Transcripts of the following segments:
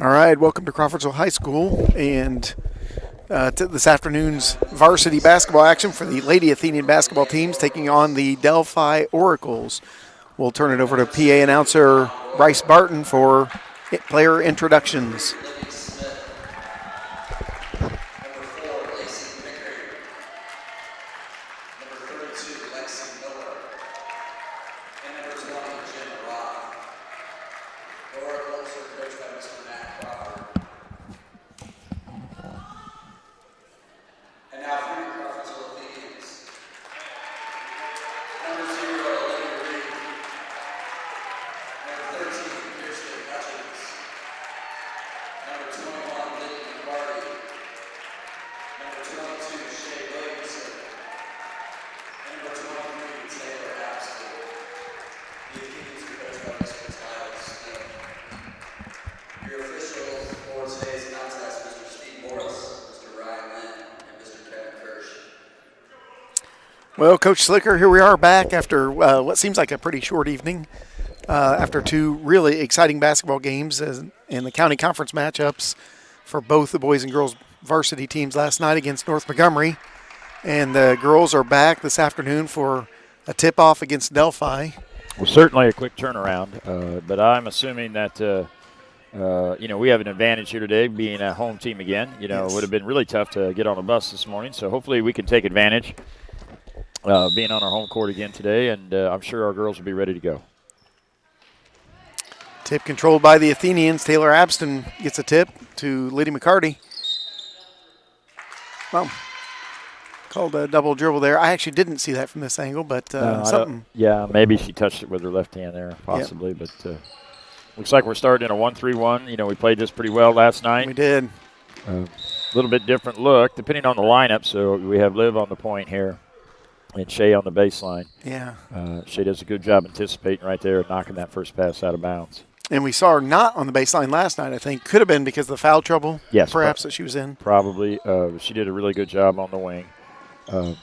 All right, welcome to Crawfordsville High School and to this afternoon's varsity basketball action for the Lady Athenian basketball teams taking on the Delphi Oracles. We'll turn it over to PA announcer Bryce Barton for player introductions. Well, Coach Slicker, here we are back after what seems like a pretty short evening. After two really exciting basketball games in the county conference matchups for both the boys and girls varsity teams last night against North Montgomery. And the girls are back this afternoon for a tip-off against Delphi. Well, certainly a quick turnaround, but I'm assuming that, we have an advantage here today being a home team again. It would have been really tough to get on a bus this morning, so hopefully we can take advantage being on our home court again today, and I'm sure our girls will be ready to go. Tip controlled by the Athenians. Taylor Abston gets a tip to Liddy McCarty. Well, called a double dribble there. I actually didn't see that from this angle, but something. Yeah, maybe she touched it with her left hand there, possibly. Yep. But looks like we're starting in a 1-3-1. We played this pretty well last night. We did. A little bit different look, depending on the lineup. So we have Liv on the point here and Shay on the baseline. Yeah. Shay does a good job anticipating right there, knocking that first pass out of bounds. And we saw her not on the baseline last night, I think. Could have been because of the foul trouble, yes, perhaps, that she was in. Probably. She did a really good job on the wing. When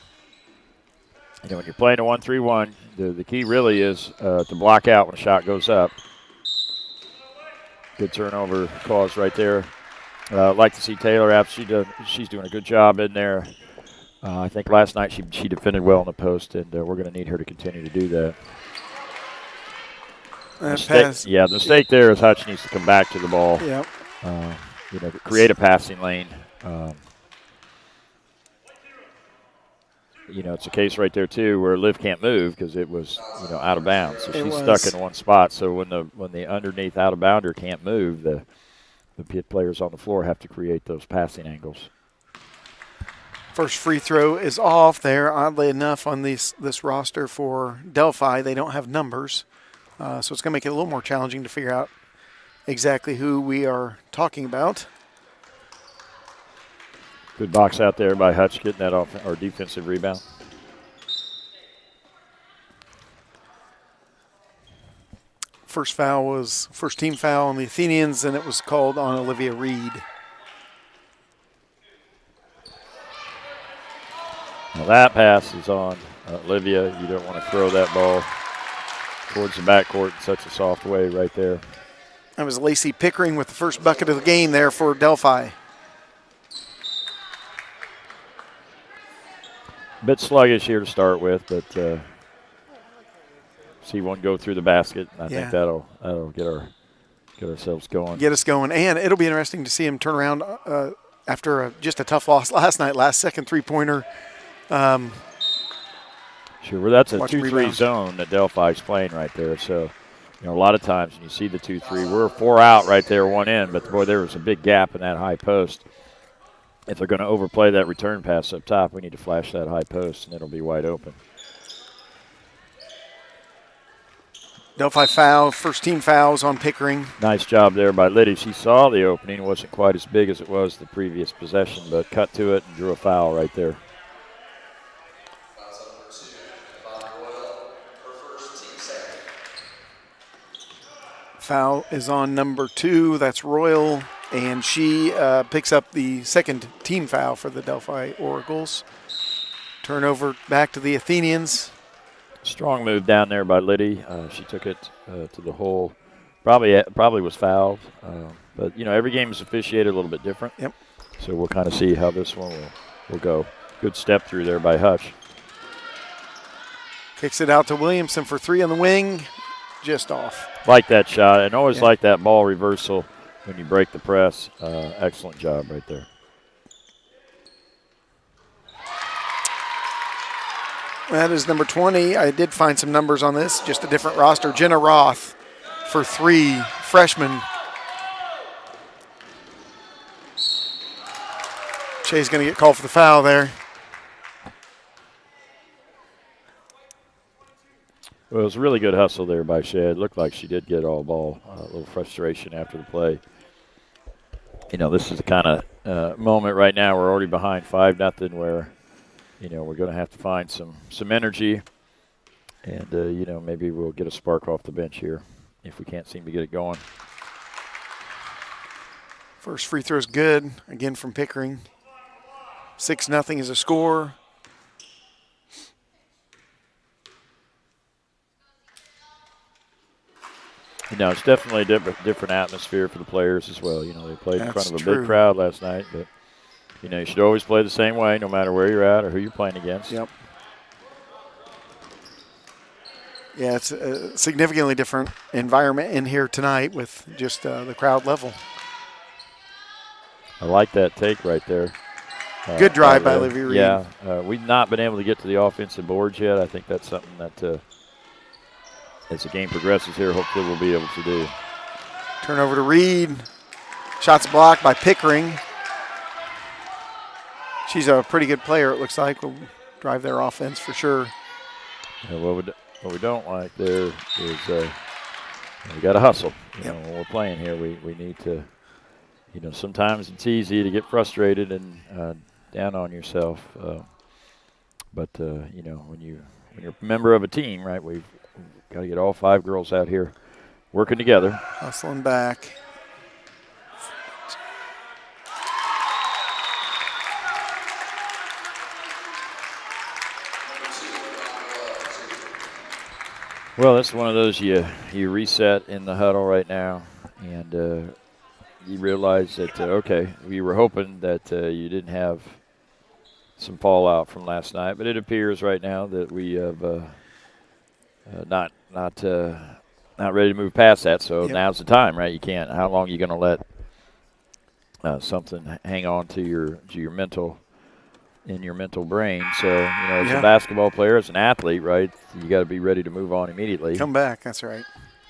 you're playing a 1-3-1, the key really is to block out when a shot goes up. Good turnover cause right there. Like to see Taylor Apps. She's doing a good job in there. I think last night she defended well on the post, and we're going to need her to continue to do that. The mistake there is Hutch needs to come back to the ball. Yep. Create a passing lane. It's a case right there too where Liv can't move because it was out of bounds, so she's stuck in one spot. So when the underneath out of bounder can't move, the players on the floor have to create those passing angles. First free throw is off there. Oddly enough, on this roster for Delphi, they don't have numbers. So it's going to make it a little more challenging to figure out exactly who we are talking about. Good box out there by Hutch getting that off our defensive rebound. First foul was first team foul on the Athenians, and it was called on Olivia Reed. Now that pass is on Olivia. You don't want to throw that ball towards the backcourt in such a soft way right there. That was Lacey Pickering with the first bucket of the game there for Delphi. A bit sluggish here to start with, but see one go through the basket. I think that'll get ourselves going. Get us going, and it'll be interesting to see him turn around after just a tough loss last night. Last second three-pointer. Sure, well, that's a 2-3 zone that Delphi's playing right there. So, a lot of times when you see the 2-3, we're 4 out right there, 1 in. But, boy, there was a big gap in that high post. If they're going to overplay that return pass up top, we need to flash that high post, and it'll be wide open. Delphi foul, first team fouls on Pickering. Nice job there by Liddy. She saw the opening. It wasn't quite as big as it was the previous possession, but cut to it and drew a foul right there. Foul is on number 2. That's Royal, and she picks up the second team foul for the Delphi Oracles. Turnover back to the Athenians. Strong move down there by Liddy. She took it to the hole Probably was fouled. But, every game is officiated a little bit different. Yep. So we'll kind of see how this one will go. Good step through there by Hutch. Kicks it out to Williamson for 3 on the wing. Just off. Like that shot. And always like that ball reversal when you break the press. Excellent job right there. That is number 20. I did find some numbers on this, just a different roster. Jenna Roth for 3, freshman. Shea's going to get called for the foul there. Well, it was a really good hustle there by Shea. It looked like she did get all ball. A little frustration after the play. This is the kind of moment right now. We're already behind 5-0 where, we're going to have to find some energy. And, maybe we'll get a spark off the bench here if we can't seem to get it going. First free throw is good, again from Pickering. 6-0 is a score. It's definitely a different atmosphere for the players as well. They played in front of a big crowd last night, but, you should always play the same way no matter where you're at or who you're playing against. Yep. Yeah, it's a significantly different environment in here tonight with just the crowd level. I like that take right there. Good drive by Olivia Reed. Yeah, we've not been able to get to the offensive boards yet. I think that's something that as the game progresses here, hopefully we'll be able to do. Turnover to Reed. Shots blocked by Pickering. She's a pretty good player, it looks like. Will drive their offense for sure. Yeah, what we don't like there is we got to hustle. When we're playing here, we need to, sometimes it's easy to get frustrated and down on yourself. But when you're a member of a team, right, we've got to get all 5 girls out here working together. Hustling back. Well, that's one of those you reset in the huddle right now, and you realize that, okay, we were hoping that you didn't have some fallout from last night, but it appears right now that we have not ready to move past that. So now's the time, right? You can't. How long are you going to let something hang on to your mental brain? So as a basketball player, as an athlete, right? You got to be ready to move on immediately. Come back. That's right.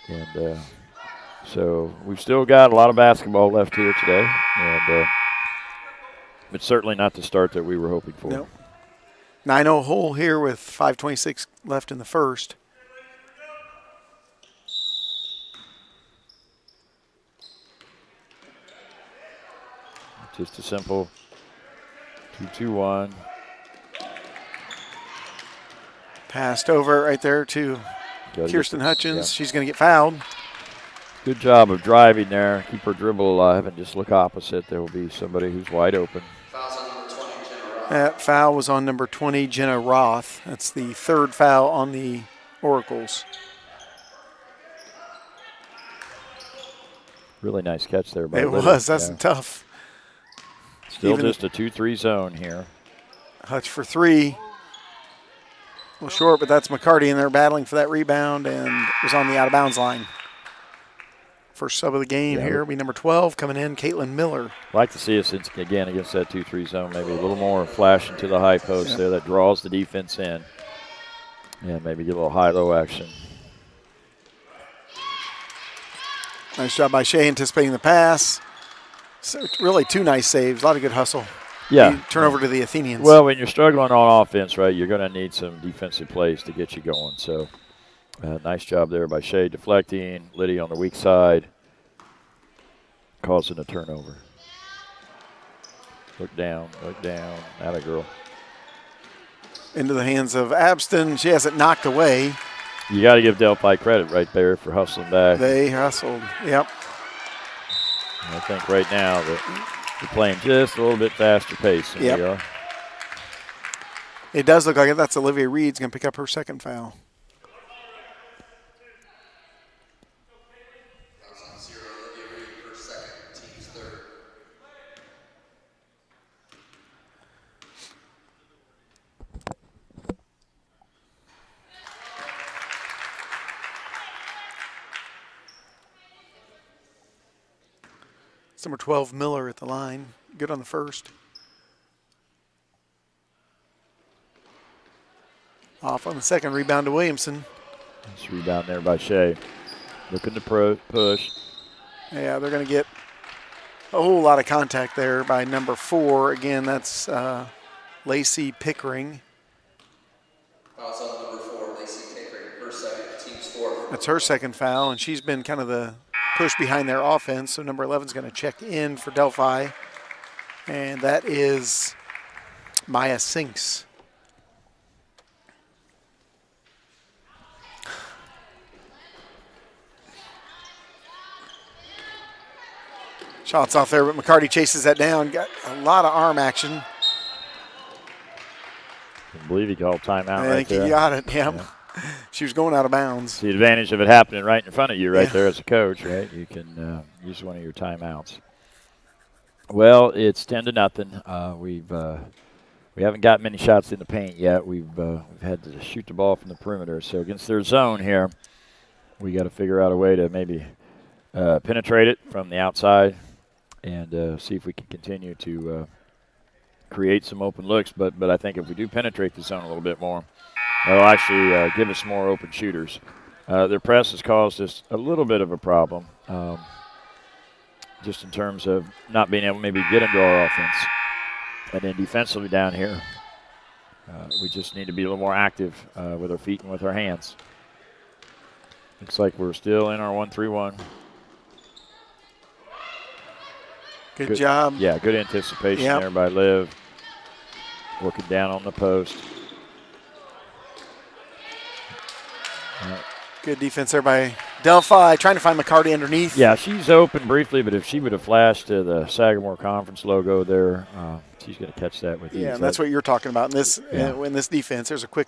And so we've still got a lot of basketball left here today, and it's certainly not the start that we were hoping for. Nope. 9-0 hole here with 5:26 left in the first. Just a simple 2-2-1. Passed over right there to Kirsten Hutchins. Yeah. She's going to get fouled. Good job of driving there. Keep her dribble alive and just look opposite. There will be somebody who's wide open. That foul was on number 20, Jenna Roth. That's the 3rd foul on the Oracles. Really nice catch there by It Liddy. was. That's tough. Still just a 2-3 zone here. Hutch for 3. A little short, but that's McCarty in there battling for that rebound and was on the out-of-bounds line. First sub of the game here will be number 12 coming in, Caitlin Miller. Like to see us again against that 2-3 zone. Maybe a little more flash into the high post there that draws the defense in. And maybe get a little high-low action. Nice job by Shea anticipating the pass. So really 2 nice saves, a lot of good hustle. Yeah. Turn over to the Athenians. Well, when you're struggling on offense, right, you're going to need some defensive plays to get you going. So nice job there by Shea deflecting. Liddy on the weak side, causing a turnover. Look down. Atta girl. Into the hands of Abston. She has it knocked away. You got to give Delphi credit right there for hustling back. They hustled, yep. I think right now that we're playing just a little bit faster pace than we are. It does look like it. That's Olivia Reed's going to pick up her 2nd foul. It's number 12, Miller at the line. Good on the first. Off on the second, rebound to Williamson. Nice rebound there by Shea. Looking to push. Yeah, they're going to get a whole lot of contact there by number 4. Again, that's Lacey Pickering. Fouls on number 4, Lacey Pickering, her second, team's fourth. That's her second foul, and she's been kind of the push behind their offense. So number 11 is going to check in for Delphi, and that is Maya Sinks. Shots off there, but McCarty chases that down. Got a lot of arm action. I believe he called timeout I right think there. he got it, yeah. She was going out of bounds. The advantage of it happening right in front of you there as a coach, right? You can use one of your timeouts. Well, it's 10-0. We haven't got many shots in the paint yet. We've had to shoot the ball from the perimeter. So against their zone here, we got to figure out a way to maybe penetrate it from the outside and see if we can continue to create some open looks. But I think if we do penetrate the zone a little bit more, it'll actually give us more open shooters. Their press has caused us a little bit of a problem, just in terms of not being able to maybe get into our offense. And then defensively down here, we just need to be a little more active with our feet and with our hands. Looks like we're still in our 1-3-1. Good job. Yeah, good anticipation there by Liv. Working down on the post. Good defense there by Delphi, trying to find McCarty underneath. Yeah, she's open briefly, but if she would have flashed to the Sagamore Conference logo there, she's going to catch that with ease. Yeah, and that's what you're talking about in this in this defense. There's a quick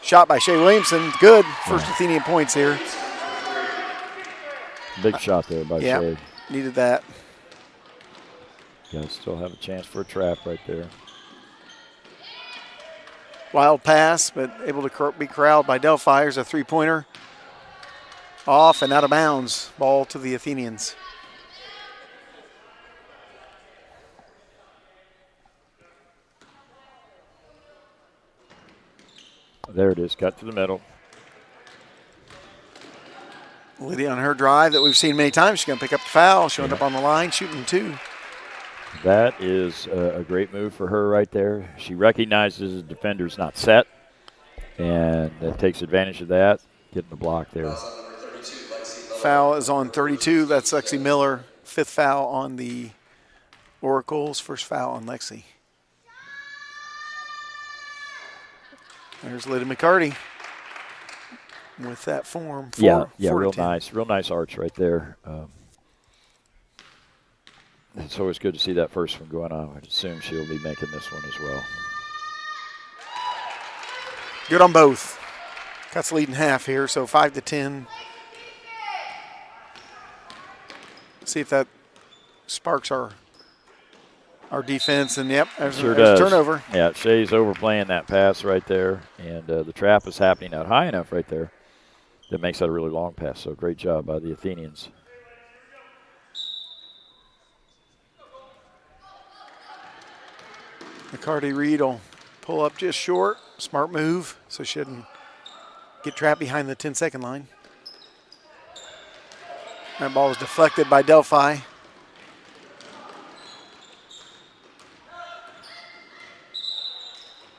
shot by Shea Williamson. Good. First Athenian points here. Big shot there by Shea. Needed that. Yeah, still have a chance for a trap right there. Wild pass, but able to be corralled by Delphi. Here's a three-pointer. Off and out of bounds. Ball to the Athenians. There it is, cut to the middle. Lydia on her drive that we've seen many times. She's going to pick up the foul. Showing up on the line, shooting 2. That is a great move for her right there. She recognizes the defender's not set, and takes advantage of that, getting the block there. Foul is on 32. That's Lexi Miller. 5th foul on the Oracles. First foul on Lexi. There's Lydia McCarty with that form. Real nice arch right there. It's always good to see that first one going on. I assume she'll be making this one as well. Good on both. Cuts the lead in half here, so 5-10. See if that sparks our defense. And, there's Sure there's does. a turnover. Yeah, Shea's overplaying that pass right there, and the trap is happening out high enough right there that makes that a really long pass. So great job by the Athenians. McCarty Reed will pull up just short. Smart move, so she shouldn't get trapped behind the 10-second line. That ball was deflected by Delphi.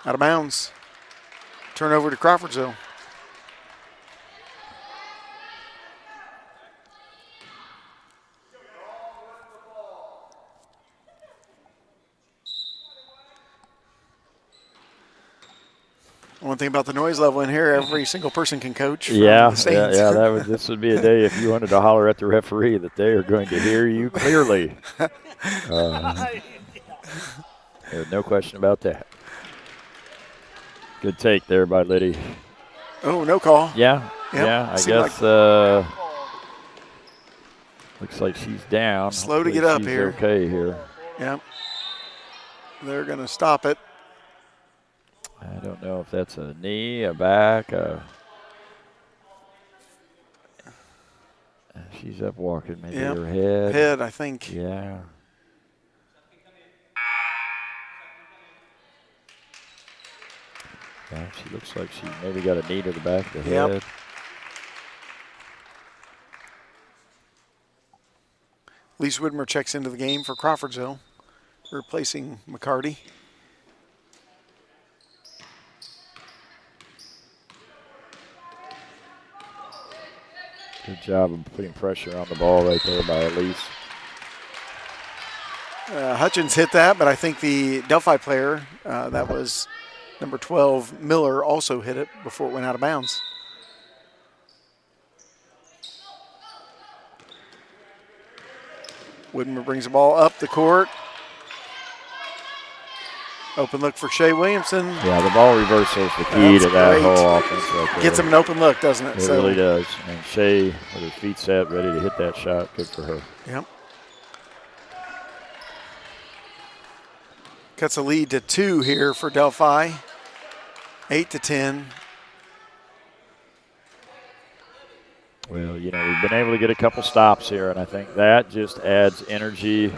Out of bounds. Turnover to Crawfordsville. One thing about the noise level in here, every single person can coach. This would be a day if you wanted to holler at the referee that they are going to hear you clearly. There's no question about that. Good take there by Liddy. Oh, no call. I guess looks like she's down. Slow to get up she's here. Okay here. Yep. They're going to stop it. I don't know if that's a knee, a back. She's up walking. Maybe her head. Head, I think. Yeah. She looks like she maybe got a knee to the back of the Yep. head. Lisa Widmer checks into the game for Crawfordsville, replacing McCarty. Good job of putting pressure on the ball right there by Elise. Hutchins hit that, but I think the Delphi player, that was number 12, Miller, also hit it before it went out of bounds. Widmer brings the ball up the court. Open look for Shea Williamson. Yeah, the ball reversal is the key to that whole offense right there. Gets him an open look, doesn't it? It really does. And Shea, with her feet set, ready to hit that shot. Good for her. Yep. Cuts a lead to 2 here for Delphi. 8-10. Well, you know, we've been able to get a couple stops here, and I think that just adds energy,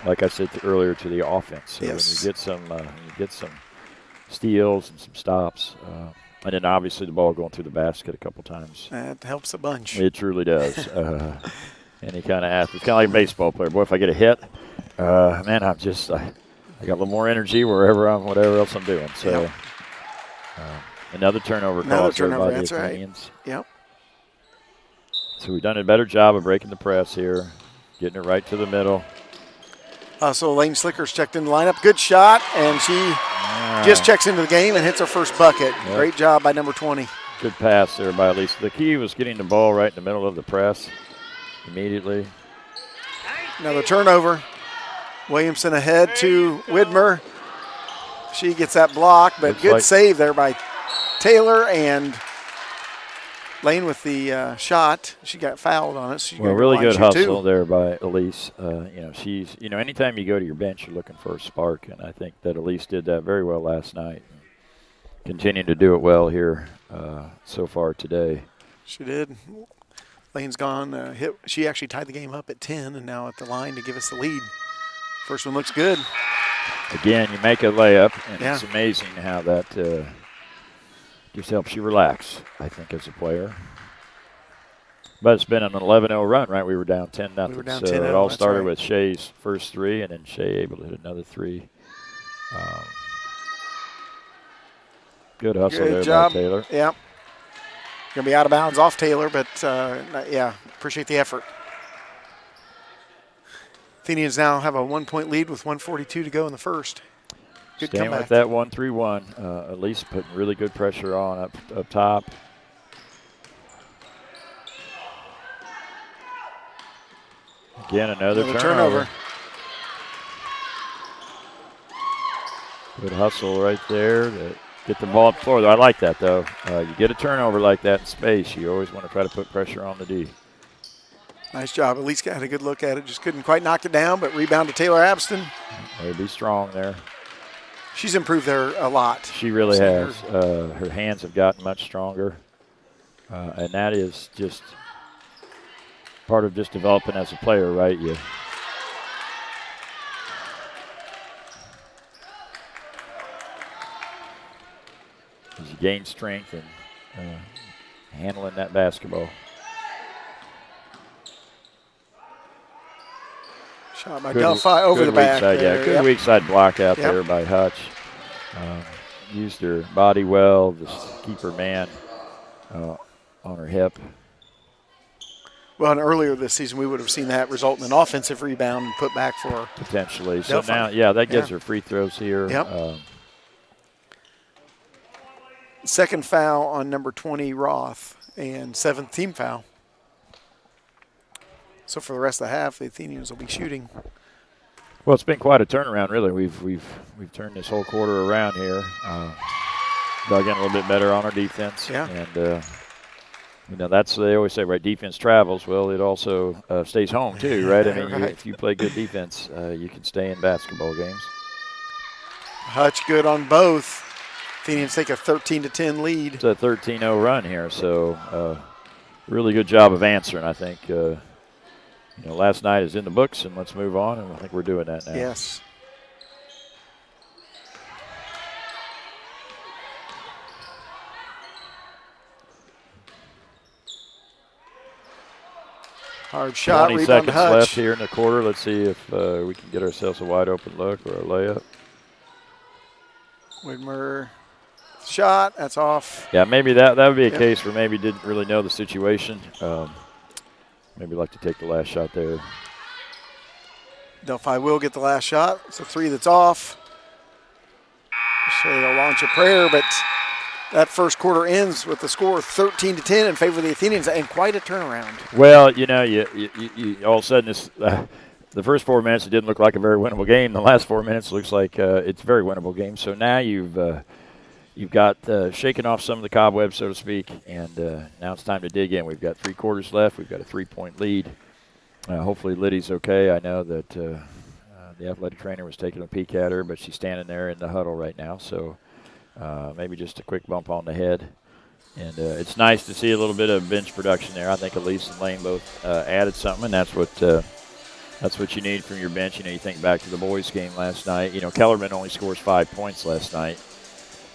like I said earlier, to the offense. So Yes. when you get some steals and some stops, and then obviously the ball going through the basket a couple times. That helps a bunch. It truly does. Any kind of athlete, kind of like a baseball player. Boy, if I get a hit, man, I got a little more energy whatever else I'm doing. So Yep. another turnover Another called there turnover, by the that's right. Athenians. Yep. So we've done a better job of breaking the press here, getting it right to the middle. So Lane Slicker's checked in the lineup. Good shot, and she just checks into the game and hits her first bucket. Yep. Great job by number 20. Good pass there by Lisa. The key was getting the ball right in the middle of the press immediately. Another turnover. Williamson ahead to Widmer. She gets that block, but Looks good like- save there by Taylor, and Lane with the shot. She got fouled on it. So Well, really good hustle there by Elise. Anytime you go to your bench, you're looking for a spark, and I think that Elise did that very well last night. Continuing to do it well here so far today. She did. Lane's gone. She actually tied the game up at 10, and now at the line to give us the lead. First one looks good. Again, you make a layup, and Yeah. it's amazing how that just helps you relax, I think, as a player. But it's been an 11-0 run, right? We were down 10-0. We were down so 10-0, it all that's started right. with Shea's first three, and then Shea able to hit another three. Good hustle Good there job. by Taylor. Yep. Going to be out of bounds off Taylor, but appreciate the effort. Athenians now have a 1-point lead with 1:42 to go in the first. Good Staying comeback. with that 1-3-1. At least putting really good pressure on up top. Again, another turnover. Good hustle right there to get the ball up the floor. I like that, though. You get a turnover like that in space, you always want to try to put pressure on the D. Nice job. At least got a good look at it. Just couldn't quite knock it down, but rebound to Taylor Abston. They'd be strong there. She's improved there a lot. She really has. Her hands have gotten much stronger. And that is just part of just developing as a player, right? As you gain strength and handling that basketball. Shot by Good- Delphi over good the back. weak side, there. good Yep. weak side block out Yep. there by Hutch. Used her body well, just keep her man on her hip. Well, and earlier this season, we would have seen that result in an offensive rebound and put back for Potentially. So Delphi. now, that gives Yeah. her free throws here. Yep. second foul on number 20, Roth, and 7th team foul. So for the rest of the half, the Athenians will be shooting. Well, it's been quite a turnaround, really. We've turned this whole quarter around here. Dug in a little bit better on our defense. Yeah. And, that's they always say, right, defense travels. Well, it also stays home, too, right? I mean, Right. if you play good defense, you can stay in basketball games. Hutch good on both. Athenians take a 13-10 lead. It's a 13-0 run here, so really good job of answering, I think. Last night is in the books, and let's move on, and I think we're doing that now. Yes. Hard shot, 20 rebound seconds Hutch. left here in the quarter. Let's see if we can get ourselves a wide open look or a layup. Widmer shot, that's off. Yeah, maybe that would be a Yep. case where maybe didn't really know the situation. Maybe like to take the last shot there. Delphi will get the last shot. It's a 3 that's off. Shea will launch a prayer, but that first quarter ends with the score 13-10 in favor of the Athenians, and quite a turnaround. Well, you all of a sudden the first 4 minutes it didn't look like a very winnable game. The last 4 minutes looks like it's a very winnable game. So now you've got shaken off some of the cobwebs, so to speak, and now it's time to dig in. We've got 3 quarters left. We've got a 3-point lead. Hopefully Liddy's okay. I know that the athletic trainer was taking a peek at her, but she's standing there in the huddle right now. So maybe just a quick bump on the head. And it's nice to see a little bit of bench production there. I think Elise and Lane both added something, and that's what you need from your bench. You think back to the boys' game last night. Kellerman only scores 5 points last night.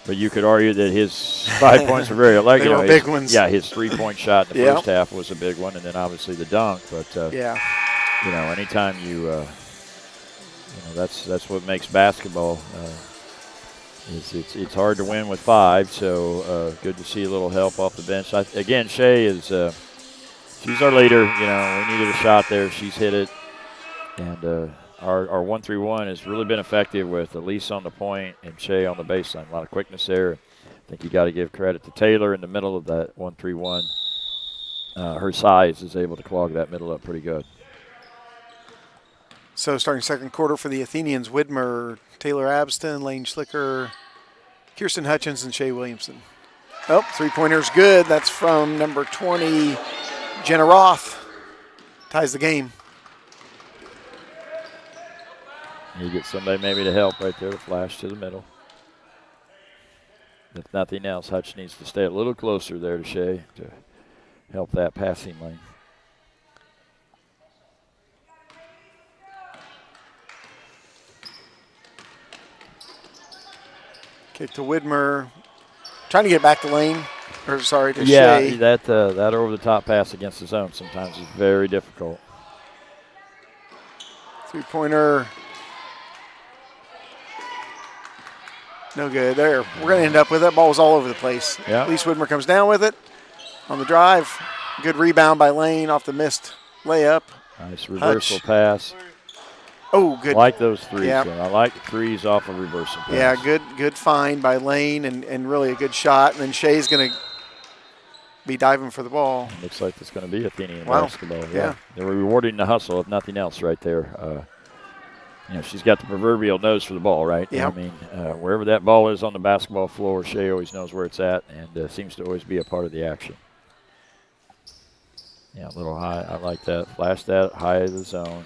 But you could argue that his 5 points were very they were big ones. Yeah, his 3-point shot in the first half was a big one, and then obviously the dunk. But anytime that's what makes basketball. It's hard to win with 5. So good to see a little help off the bench. Again, Shea is she's our leader. We needed a shot there. She's hit it, and. Our 1-3-1 has really been effective with Elise on the point and Shea on the baseline. A lot of quickness there. I think you got to give credit to Taylor in the middle of that 1-3-1. Her size is able to clog that middle up pretty good. So starting second quarter for the Athenians, Widmer, Taylor Abston, Lane Schlicker, Kirsten Hutchins, and Shea Williamson. Oh, three-pointer's good. That's from number 20, Jenna Roth. Ties the game. You get somebody maybe to help right there, to flash to the middle. If nothing else, Hutch needs to stay a little closer there to Shea to help that passing lane. Kick to Widmer. Trying to get back to Lane. To Shea. Yeah, that over-the-top pass against the zone sometimes is very difficult. Three-pointer. No good there. We're going to end up with that. Ball's all over the place. Yeah. At least Widmer comes down with it on the drive. Good rebound by Lane off the missed layup. Nice reversal pass. Oh, good. I like those threes. Yep. I like the threes off of reversal pass. Yeah, good find by Lane and really a good shot. And then Shea's going to be diving for the ball. Looks like it's going to be Athenian basketball. Yeah. They're rewarding the hustle, if nothing else, right there. She's got the proverbial nose for the ball, right? Yeah. I mean, wherever that ball is on the basketball floor, Shea always knows where it's at and seems to always be a part of the action. Yeah, a little high. I like that. Flash that high of the zone.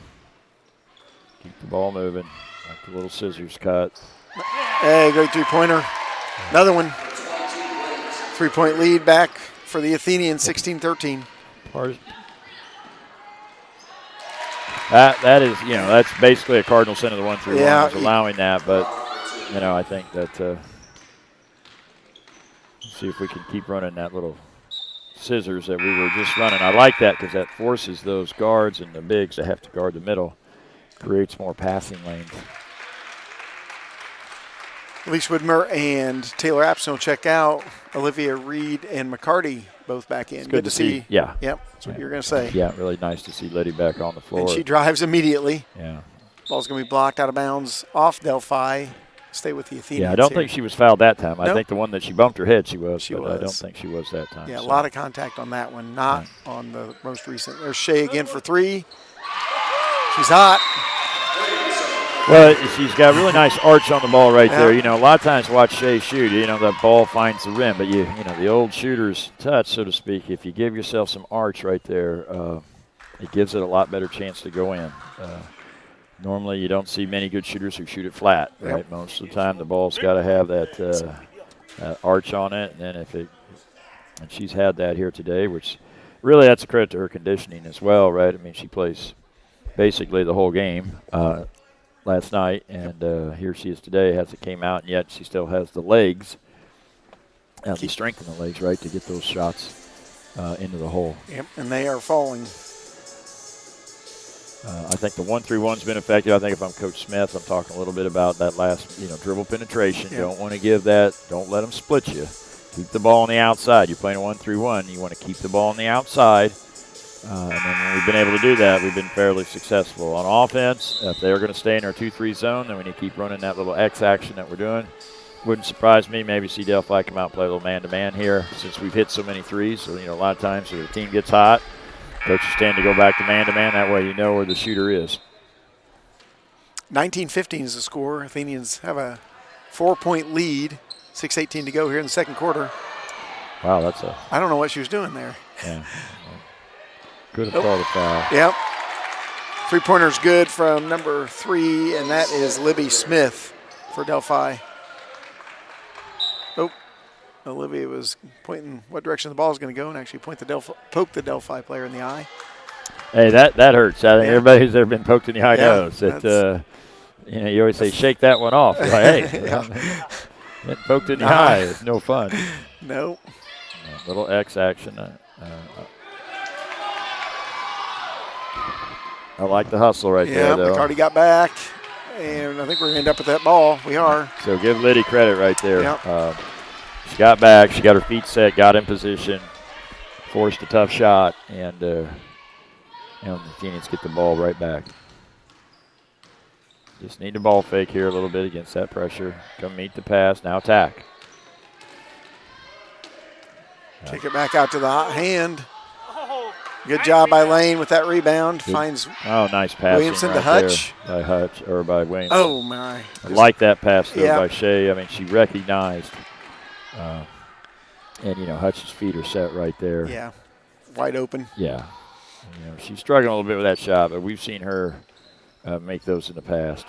Keep the ball moving. Like the little scissors cut. Hey, great three-pointer. Another one. 3-point lead back for the Athenians, 16-13. That is, that's basically a cardinal sin of the 1-3-1. Yeah, is allowing that, but I think that see if we can keep running that little scissors that we were just running. I like that because that forces those guards and the bigs that have to guard the middle, creates more passing lanes. Elise Widmer and Taylor Abston will check out. Olivia Reed and McCarty both back in. It's good to see. Yeah. Yep, that's what you're going to say. Yeah, really nice to see Liddy back on the floor. And she drives immediately. Yeah. Ball's going to be blocked out of bounds off Delphi. Stay with the Athenians. Yeah, I don't think she was fouled that time. Nope. I think the one that she bumped her head, she was. She but was. I don't think she was that time. Yeah, a lot of contact on that one, not on the most recent. There's Shea again for 3. She's hot. Well, she's got a really nice arch on the ball right there. A lot of times watch Shea shoot, that ball finds the rim. But, the old shooter's touch, so to speak, if you give yourself some arch right there, it gives it a lot better chance to go in. Normally you don't see many good shooters who shoot it flat, right? Yep. Most of the time the ball's got to have that arch on it. And then and she's had that here today, which really that's a credit to her conditioning as well, right? I mean, she plays basically the whole game. Last night, and here she is today, hasn't came out, and yet she still has the legs, the strength in the legs, right, to get those shots into the hole. Yep, and they are falling. I think the 1-3-1's been effective. I think if I'm Coach Smith, I'm talking a little bit about that last, dribble penetration. Yeah. Don't want to give that. Don't let them split you. Keep the ball on the outside. You're playing a 1-3-1. You want to keep the ball on the outside. And then when we've been able to do that, we've been fairly successful. On offense, if they're going to stay in our 2-3 zone, then we need to keep running that little X action that we're doing. Wouldn't surprise me. Maybe see Delphi come out and play a little man-to-man here since we've hit so many threes. So, a lot of times if the team gets hot, coaches tend to go back to man-to-man. That way you know where the shooter is. 19-15 is the score. Athenians have a 4-point lead. 6:18 to go here in the second quarter. Wow, that's a... I don't know what she was doing there. Yeah. Good have called a foul. Yep. Three-pointer's good from number 3, and that is Libby Smith for Delphi. Oh, Olivia was pointing what direction the ball is going to go and actually poke the Delphi player in the eye. Hey, that hurts. I think everybody who's ever been poked in the eye knows that. You always say shake that one off. Like, hey, getting poked in the eye is no fun. No. Little X action. I like the hustle right there, though. McCarty got back, and I think we're going to end up with that ball. We are. So give Liddy credit right there. Yep. She got back. She got her feet set, got in position, forced a tough shot, and the Athenians get the ball right back. Just need a ball fake here a little bit against that pressure. Come meet the pass. Now attack. Kick it back out to the hot hand. Good job by Lane with that rebound. Good. Finds nice pass. Williamson to Hutch. By Hutch, or by Williamson. Oh, my. I like that pass, though, by Shea. I mean, she recognized. And, Hutch's feet are set right there. Yeah, wide open. Yeah. She's struggling a little bit with that shot, but we've seen her make those in the past.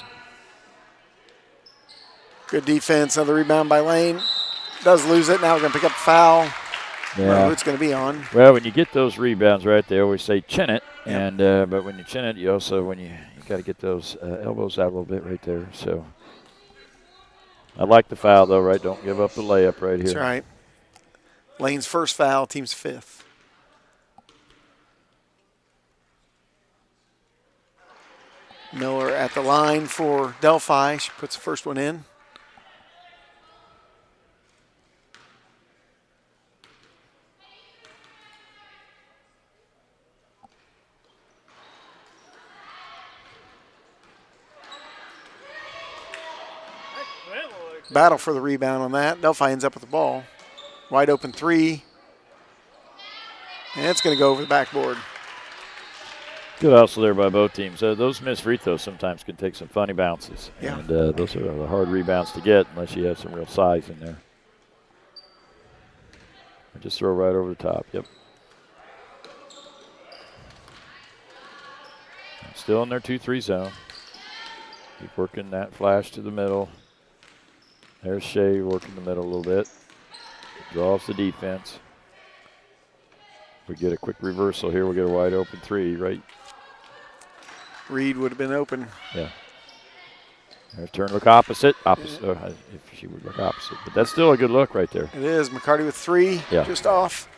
Good defense. Another rebound by Lane. Does lose it. Now we're going to pick up a foul. Yeah. Who it's going to be on. Well, when you get those rebounds, right, they always say chin it. And but when you chin it, you also, you got to get those elbows out a little bit right there. So I like the foul, though, right? Don't give up the layup right here. That's right. Lane's first foul, team's 5th. Miller at the line for Delphi. She puts the first one in. Battle for the rebound on that. Delphi ends up with the ball. Wide open 3. And it's going to go over the backboard. Good hustle there by both teams. Those missed free throws sometimes can take some funny bounces. Yeah. And those are the hard rebounds to get unless you have some real size in there. Or just throw right over the top. Yep. Still in their 2-3 zone. Keep working that flash to the middle. There's Shea working the middle a little bit. Draws the defense. We get a quick reversal here. We get a wide open 3, right? Reed would have been open. Yeah. There's turn look opposite. If she would look opposite. But that's still a good look right there. It is. McCarty with 3. Yeah. Just off.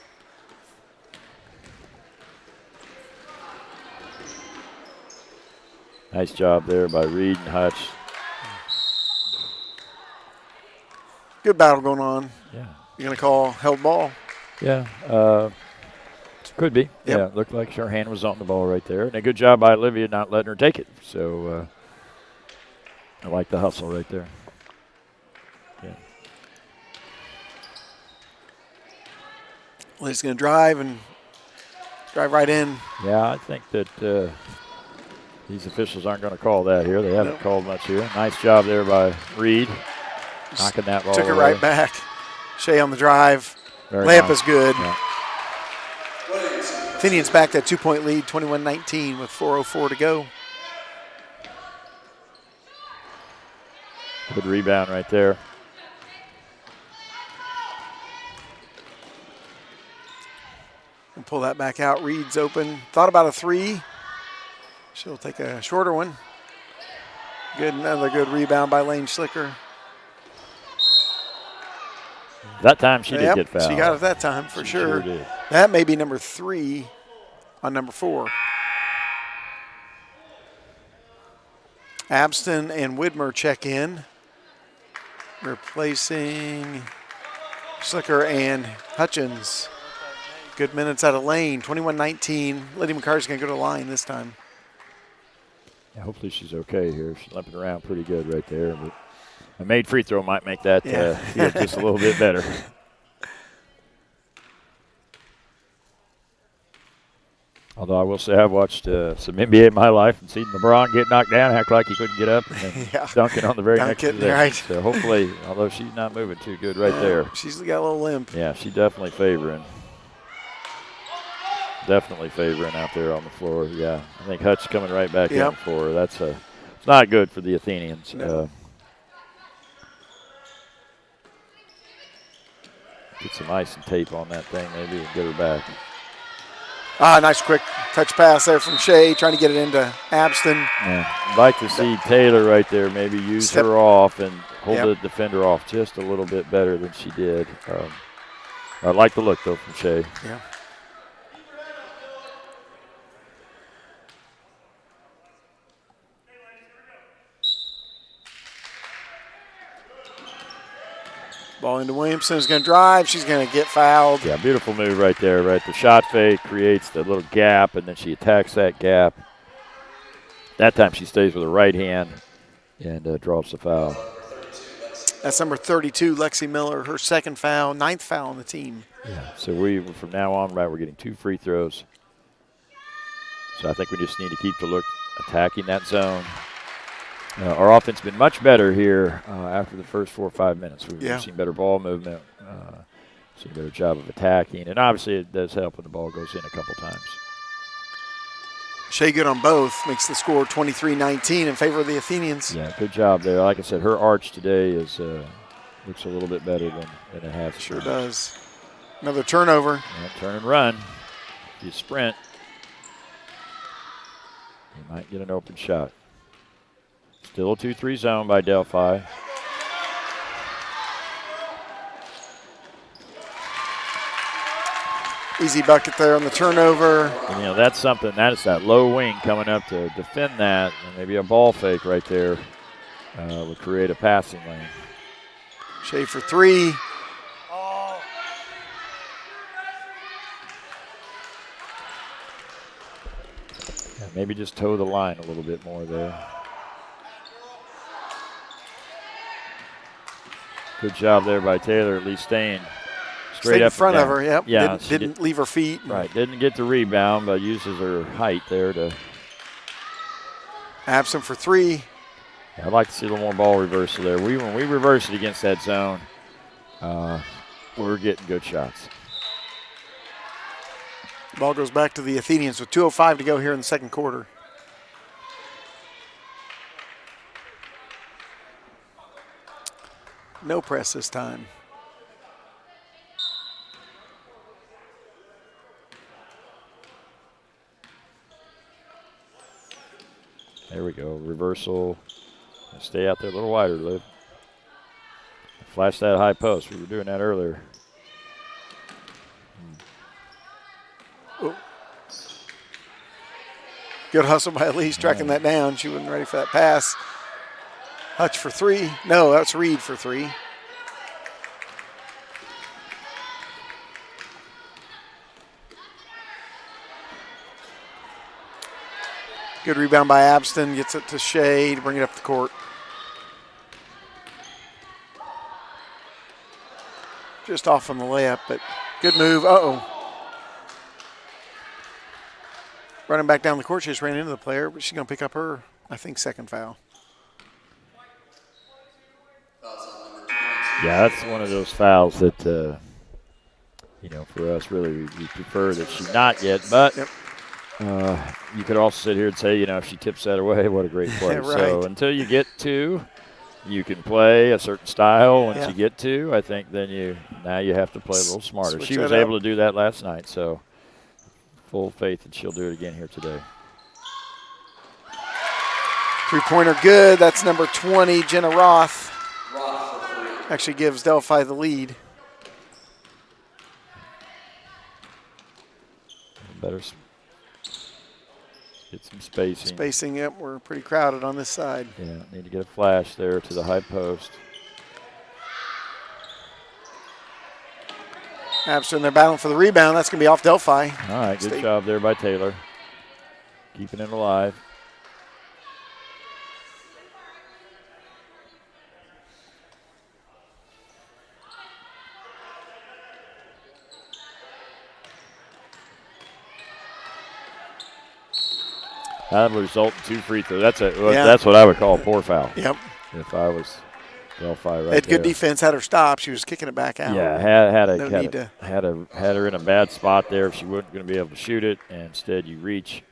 Nice job there by Reed and Hutch. Good battle going on. Yeah. You're going to call held ball? Yeah. Could be. Yep. Yeah, it looked like her hand was on the ball right there. And a good job by Olivia not letting her take it. So I like the hustle right there. Yeah. Liz going to drive right in. Yeah, I think that these officials aren't going to call that here. They haven't called much here. Nice job there by Reed. Knocking that ball Took it away. right back. Shea on the drive. Very Layup nice. is good. Yeah. Athenians back that 2-point lead, 21-19 with 4:04 to go. Good rebound right there. And pull that back out. Reed's open. Thought about a 3. She'll take a shorter one. Another good rebound by Lane Schlicker. That time she did get fouled. She got it that time for sure. Did. That may be number 3 on number 4. Abston and Widmer check in, replacing Slicker and Hutchins. Good minutes out of lane, 21-19. Lydia McCarty's going to go to the line this time. Yeah, hopefully she's okay here. She's limping around pretty good right there. But a made free throw might make that feel just a little bit better. Although I will say I've watched some NBA in my life and seen LeBron get knocked down, act like he couldn't get up, and then dunk it on the very next possession. Right. So hopefully, although she's not moving too good right there. She's got a little limp. Yeah, she's definitely favoring. Definitely favoring out there on the floor. Yeah, I think Hutch coming right back in for her. That's it's not good for the Athenians. No. Get some ice and tape on that thing maybe and get her back. Nice quick touch pass there from Shea, trying to get it into Abston. Yeah, I'd like to see Taylor right there maybe use her off and hold the defender off just a little bit better than she did. I like the look, though, from Shea. Yeah. Ball into Williamson, is going to drive. She's going to get fouled. Yeah, beautiful move right there, right? The shot fake creates the little gap, and then she attacks that gap. That time she stays with her right hand and draws the foul. That's number 32, Lexi Miller, her second foul, 9th foul on the team. Yeah. So from now on, right, we're getting 2 free throws. So I think we just need to keep the look attacking that zone. Our offense has been much better here after the first 4 or 5 minutes. We've seen better ball movement, seen a better job of attacking, and obviously it does help when the ball goes in a couple times. Shea good on both, makes the score 23-19 in favor of the Athenians. Yeah, good job there. Like I said, her arch today is looks a little bit better than it has. Sure does. Another turnover. Yeah, turn and run. If you sprint, you might get an open shot. Still a 2-3 zone by Delphi. Easy bucket there on the turnover. And, that's something. That is that low wing coming up to defend that. And maybe a ball fake right there would create a passing lane. Shea for 3. Yeah, maybe just toe the line a little bit more there. Good job there by Taylor, at least staying straight up in front of her, yep. Yeah, didn't leave her feet. Right, didn't get the rebound, but uses her height there to. Absent for 3. Yeah, I'd like to see a little more ball reversal there. When we reverse it against that zone, we're getting good shots. Ball goes back to the Athenians with 2:05 to go here in the second quarter. No press this time. There we go. Reversal. Stay out there a little wider, Liv. Flash that high post. We were doing that earlier. Oh. Good hustle by Elise, tracking that down. She wasn't ready for that pass. Hutch for 3. No, that's Reed for 3. Good rebound by Abston. Gets it to Shea to bring it up the court. Just off on the layup, but good move. Uh-oh. Running back down the court, she just ran into the player, but she's going to pick up her, I think, second foul. Yeah, that's one of those fouls that, for us, really, we prefer that she not yet. But you could also sit here and say, if she tips that away, what a great play. Right. So until you get to, you can play a certain style. Once you get to, I think then now you have to play a little smarter. Switch she was able to do that last night, so full faith that she'll do it again here today. Three-pointer good. That's number 20, Jenna Roth. Actually gives Delphi the lead. Better. Get some spacing. Spacing, yep, we're pretty crowded on this side. Yeah, need to get a flash there to the high post. Abston, they're battling for the rebound. That's going to be off Delphi. All right, good job there by Taylor. Keeping it alive. That would result in 2 free throws. That's what I would call a poor foul. Yep. If I was Delphi right Had there. good defense, had her stop. She was kicking it back out. Yeah, had her in a bad spot there if she wasn't going to be able to shoot it, and instead you reach,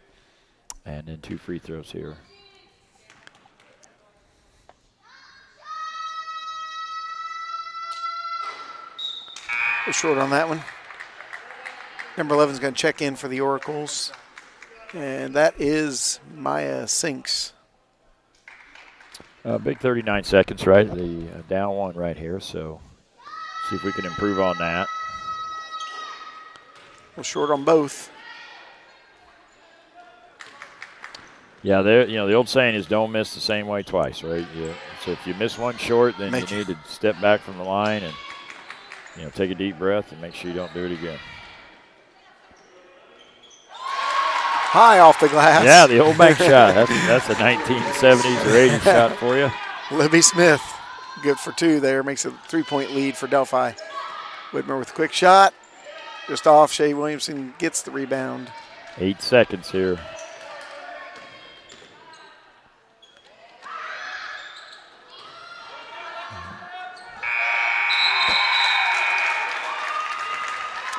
and then 2 free throws here. We're short on that one. Number 11 is going to check in for the Oracles, and that is Maya Sinks. Big 39 seconds, right? The down 1 right here, so see if we can improve on that. We're short on both. Yeah, the old saying is don't miss the same way twice, right? Yeah. So if you miss one short, then you need to step back from the line and take a deep breath and make sure you don't do it again. High off the glass. Yeah, the old bank shot. That's a 1970s or 80s shot for you. Libby Smith, good for 2 there. Makes a 3-point lead for Delphi. Whitmer with a quick shot. Just off. Shea Williamson gets the rebound. 8 seconds here.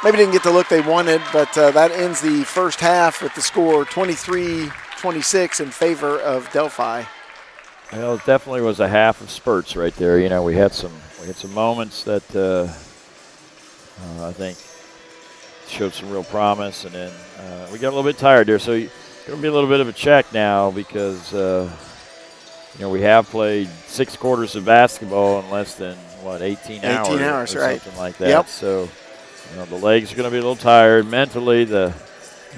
Maybe didn't get the look they wanted, but that ends the first half with the score 23-26 in favor of Delphi. Well, it definitely was a half of spurts right there. We had some moments that I think showed some real promise, and then we got a little bit tired there. So it's going to be a little bit of a check now because we have played 6 quarters of basketball in less than 18 hours. 18 hours, or right? Something like that. Yep. So. The legs are going to be a little tired. Mentally, the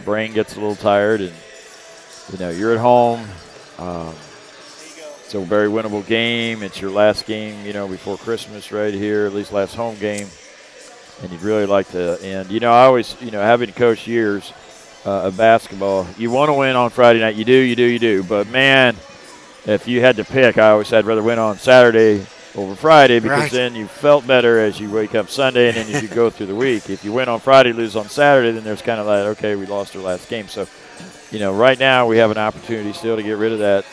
brain gets a little tired. And, you're at home. It's a very winnable game. It's your last game, before Christmas right here, at least last home game. And you'd really like to end. I always, having coached years of basketball, you want to win on Friday night. You do. But, man, if you had to pick, I always said I'd rather win on Saturday over Friday because then you felt better as you wake up Sunday and then as you go through the week. If you win on Friday, lose on Saturday, then there's kind of like, okay, we lost our last game. So, right now we have an opportunity still to get rid of that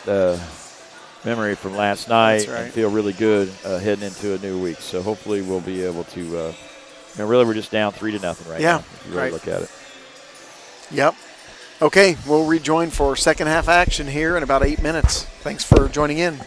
memory from last night and feel really good heading into a new week. So hopefully we'll be able to really we're just down 3-0 right now if you really look at it. Yep. Okay, we'll rejoin for second half action here in about 8 minutes. Thanks for joining in.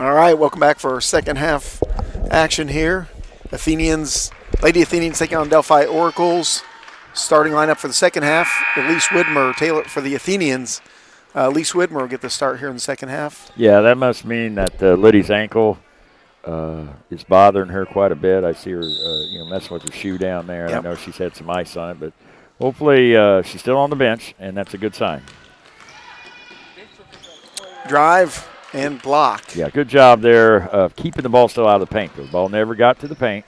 All right, welcome back for our second half action here. Lady Athenians taking on Delphi Oracles. Starting lineup for the second half, Elise Widmer, Taylor for the Athenians. Elise Widmer will get the start here in the second half. Yeah, that must mean that Liddy's ankle is bothering her quite a bit. I see her, messing with her shoe down there. Yep. I know she's had some ice on it, but hopefully she's still on the bench, and that's a good sign. Drive and block. Yeah, good job there of keeping the ball still out of the paint. The ball never got to the paint,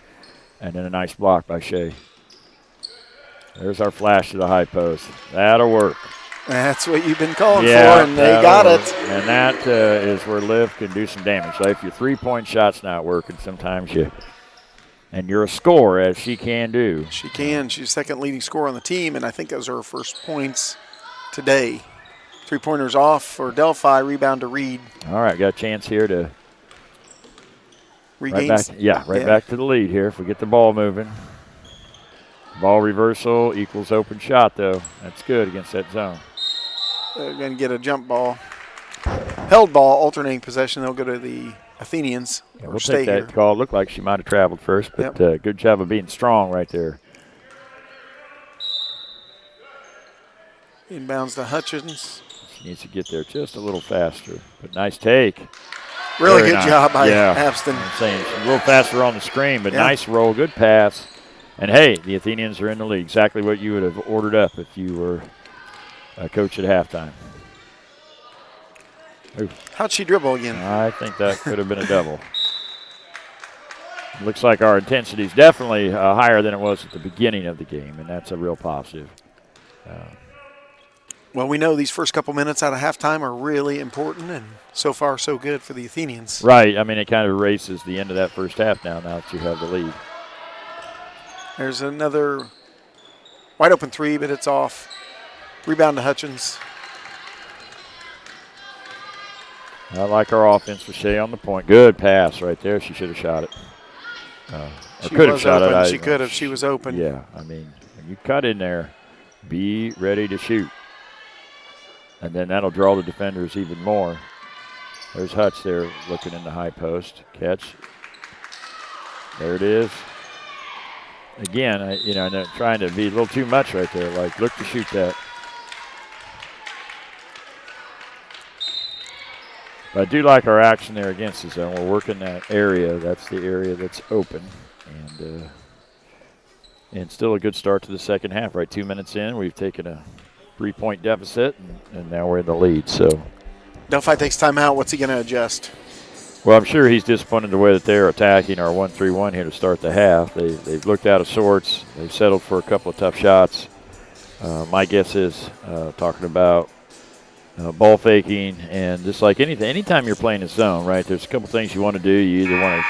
and then a nice block by Shea. There's our flash to the high post. That'll work. That's what you've been calling for, and they got work. it. And that is where Liv can do some damage. So if your three-point shot's not working, sometimes and you're a scorer, as she can do. She can. She's second leading scorer on the team, and I think those are her first points today. Three-pointers off for Delphi, rebound to Reed. All right, got a chance here to regain. Back to the lead here if we get the ball moving. Ball reversal equals open shot, though. That's good against that zone. They're going to get a jump ball. Held ball, alternating possession. They'll go to the Athenians. Yeah, we'll take that here. call. Looked like she might have traveled first, but good job of being strong right there. Inbounds to Hutchins. She needs to get there just a little faster, but nice take. Really Very good nice. job by Yeah. Abston. I'm saying she's a little faster on the screen, but Yeah. nice roll, good pass. And, hey, the Athenians are in the lead. Exactly what you would have ordered up if you were a coach at halftime. Ooh. How'd she dribble again? I think that could have been a double. Looks like our intensity is definitely higher than it was at the beginning of the game, and that's a real positive. Well, we know these first couple minutes out of halftime are really important, and so far so good for the Athenians. Right. I mean, it kind of erases the end of that first half now that you have the lead. There's another wide open three, but it's off. Rebound to Hutchins. I like our offense with Shea on the point. Good pass right there. She should have shot it. She could have was shot open. it. She could have. She was open. Yeah, I mean, when you cut in there, be ready to shoot. And then that'll draw the defenders even more. There's Hutch there looking in the high post. Catch. There it is. Again, they're trying to be a little too much right there. Like, look to shoot that. But I do like our action there against the zone. We're working that area. That's the area that's open. And still a good start to the second half. Right, 2 minutes in, we've taken a 3-point deficit, and now we're in the lead. So Delphi takes timeout. What's he going to adjust? Well, I'm sure he's disappointed the way that they're attacking our 1-3-1 here to start the half. They've looked out of sorts. They've settled for a couple of tough shots. My guess is talking about ball faking, and just like anything, anytime you're playing a zone, right, there's a couple things you want to do. You either want to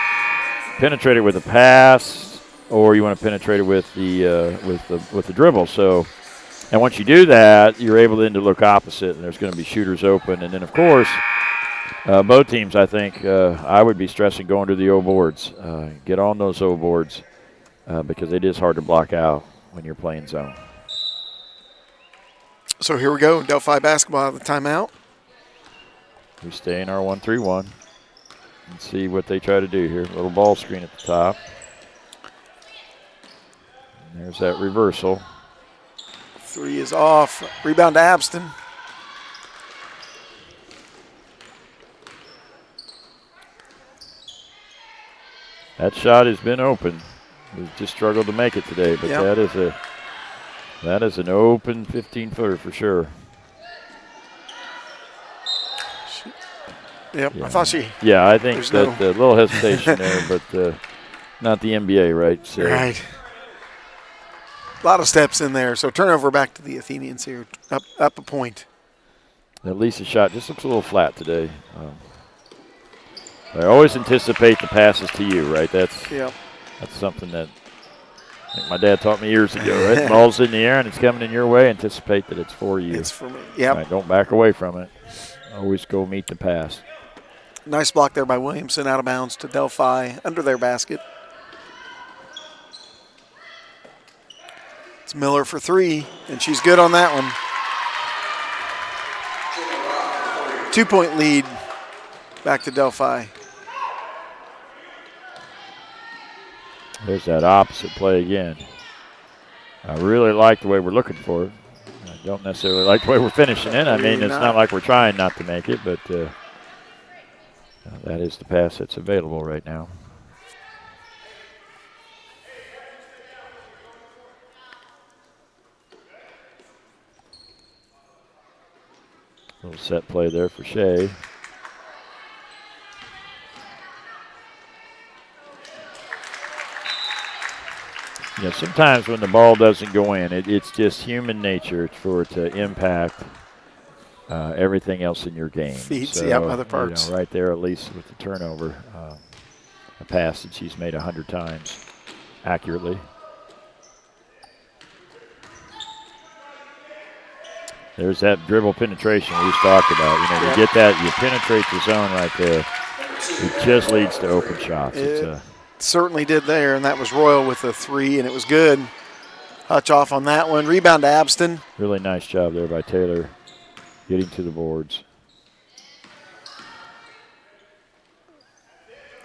penetrate it with a pass, or you want to penetrate it with the dribble. So, and once you do that, you're able then to look opposite, and there's going to be shooters open. And then, of course, both teams, I think, I would be stressing going to the O boards. Get on those O boards because it is hard to block out when you're playing zone. So here we go. Delphi basketball out of the timeout. We stay in our 1-3-1 and see what they try to do here. Little ball screen at the top. And there's that reversal. Three is off. Rebound to Abston. That shot has been open. We've just struggled to make it today, but that is an open 15-footer for sure. Yep, Yeah. I thought she. Yeah, I think that no- a little hesitation there, but not the NBA, right? So, Right. A lot of steps in there. So turnover back to the Athenians here. Up a point. At least the shot just looks a little flat today. I always anticipate the passes to you, right? That's something that I think my dad taught me years ago, right? The ball's in the air and it's coming in your way. Anticipate that it's for you. It's for me. Yep. Right, don't back away from it. Always go meet the pass. Nice block there by Williamson, out of bounds to Delphi, under their basket. It's Miller for three, and she's good on that one. 2-point lead back to Delphi. There's that opposite play again. I really like the way we're looking for it. I don't necessarily like the way we're finishing it. I mean, it's not like we're trying not to make it, but that is the pass that's available right now. Little set play there for Shea. You know, sometimes when the ball doesn't go in, it's just human nature for it to impact everything else in your game. Feeds, so, yeah, other parts. You know, right there, at least with the turnover, a pass that she's made 100 times accurately. There's that dribble penetration we just talked about. You know, you get that, you penetrate the zone right there. It just leads to open shots. It certainly did there, and that was Royal with a 3, and it was good. Hutch off on that one. Rebound to Abston. Really nice job there by Taylor getting to the boards.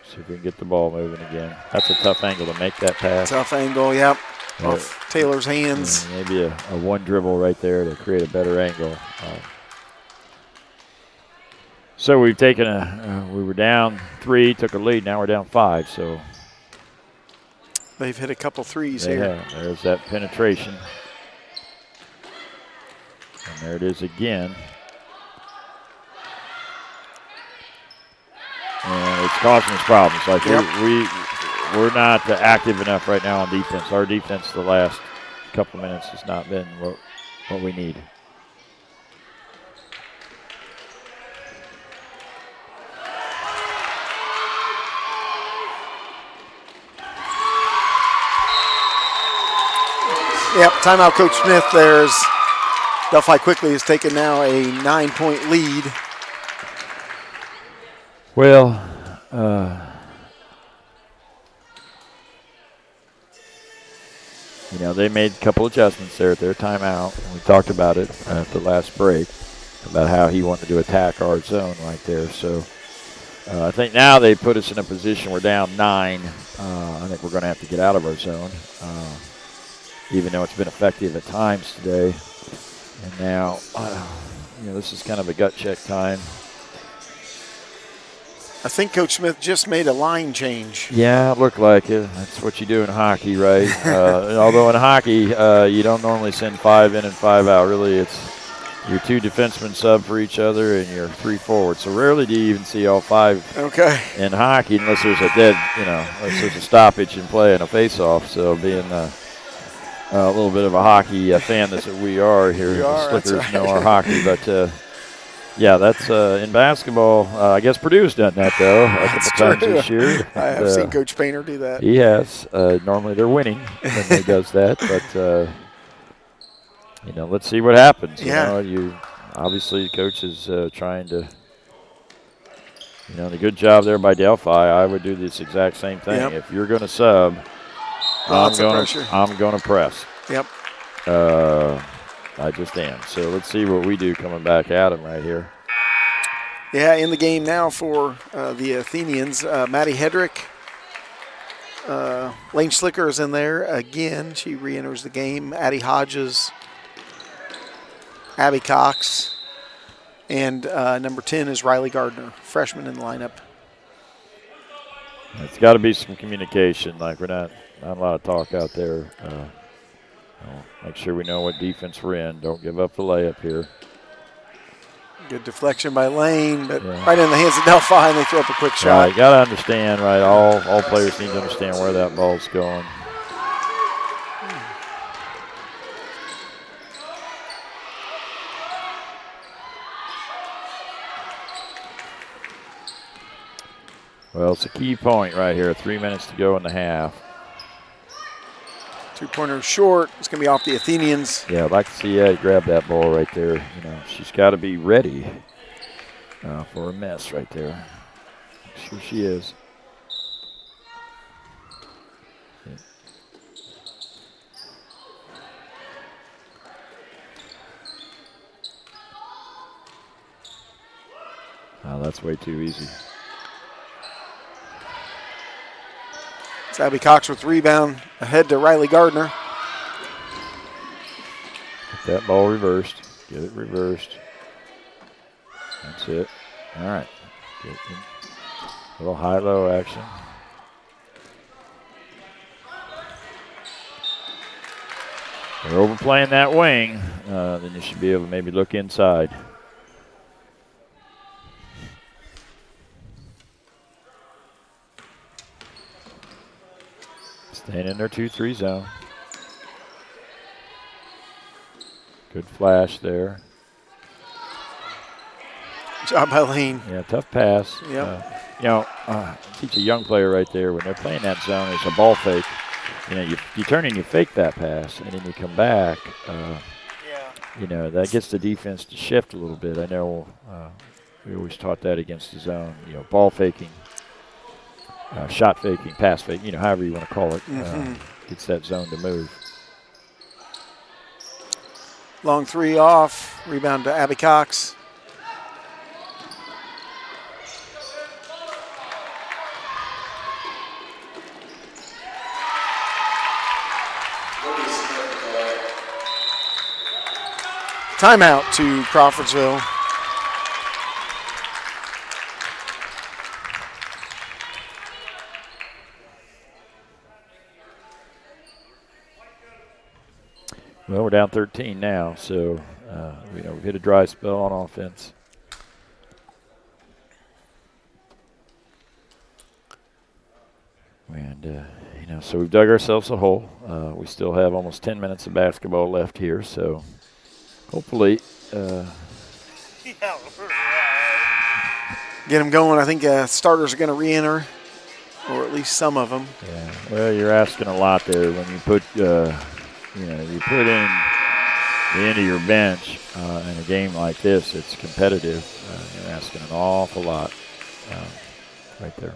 See if we can get the ball moving again. That's a tough angle to make that pass. Tough angle, yep. Off Taylor's hands. Maybe a one dribble right there to create a better angle. So we've taken we were down 3, took a lead. Now we're down 5. So they've hit a couple threes here. Yeah, there's that penetration. And there it is again. And it's causing us problems. Like we're not active enough right now on defense. Our defense the last couple minutes has not been what we need. Yep, timeout, Coach Smith. There's Delphi quickly has taken now a 9-point lead. Well, you know, they made a couple adjustments there at their timeout. We talked about it at the last break, about how he wanted to attack our zone right there. So I think now they put us in a position we're down 9. I think we're going to have to get out of our zone, even though it's been effective at times today. And now, you know, this is kind of a gut check time. I think Coach Smith just made a line change. Yeah, it looked like it. That's what you do in hockey, right? Although in hockey, you don't normally send 5 in and 5 out. Really, it's your 2 defensemen sub for each other and your 3 forwards. So rarely do you even see all 5 in hockey unless there's a unless there's a stoppage in play and a face-off. So being a little bit of a hockey fan that we are here, the Slickers know our hockey, but yeah, that's in basketball. I guess Purdue's done that, though, a couple times this year. I have seen Coach Painter do that. He has. Normally they're winning when he does that. But, you know, let's see what happens. Yeah. You know, obviously the coach is trying to, you know, the good job there by Delphi. I would do this exact same thing. Yep. If you're going to sub, I'm going to press. Yep. I just am. So let's see what we do coming back at him right here. Yeah, in the game now for the Athenians, Maddie Hedrick. Lane Slicker is in there again. She re-enters the game. Addie Hodges, Abby Cox, and number 10 is Riley Gardner, freshman in the lineup. It's got to be some communication. Like, we're not a lot of talk out there. Make sure we know what defense we're in. Don't give up the layup here. Good deflection by Lane, but right in the hands of Delphi, and they throw up a quick shot. Right, got to understand, right, all players need to understand where that ball's going. Well, it's a key point right here. 3 minutes to go in the half. 2-pointer short. It's going to be off the Athenians. Yeah, I'd like to see Ed grab that ball right there. You know, she's got to be ready for a mess right there. I'm sure she is. Yeah. Oh, that's way too easy. It's Abby Cox with rebound ahead to Riley Gardner. Get that ball reversed. Get it reversed. That's it. All right. Get a little high-low action. They're overplaying that wing. Then you should be able to maybe look inside. Staying in their 2-3 zone. Good flash there. Job by Lane. Yeah, tough pass. Yep. Teach a young player right there, when they're playing that zone, it's a ball fake. You turn and you fake that pass, and then you come back. That gets the defense to shift a little bit. I know we always taught that against the zone. Ball faking, shot faking, pass faking, however you want to call it, gets that zone to move. Long three off. Rebound to Abby Cox. Timeout to Crawfordsville. Well, we're down 13 now, so we've hit a dry spell on offense. And so we've dug ourselves a hole. We still have almost 10 minutes of basketball left here, so hopefully. Get them going. I think starters are going to re-enter, or at least some of them. Yeah. Well, you're asking a lot there when you put, you put in the end of your bench in a game like this. It's competitive. You're asking an awful lot right there.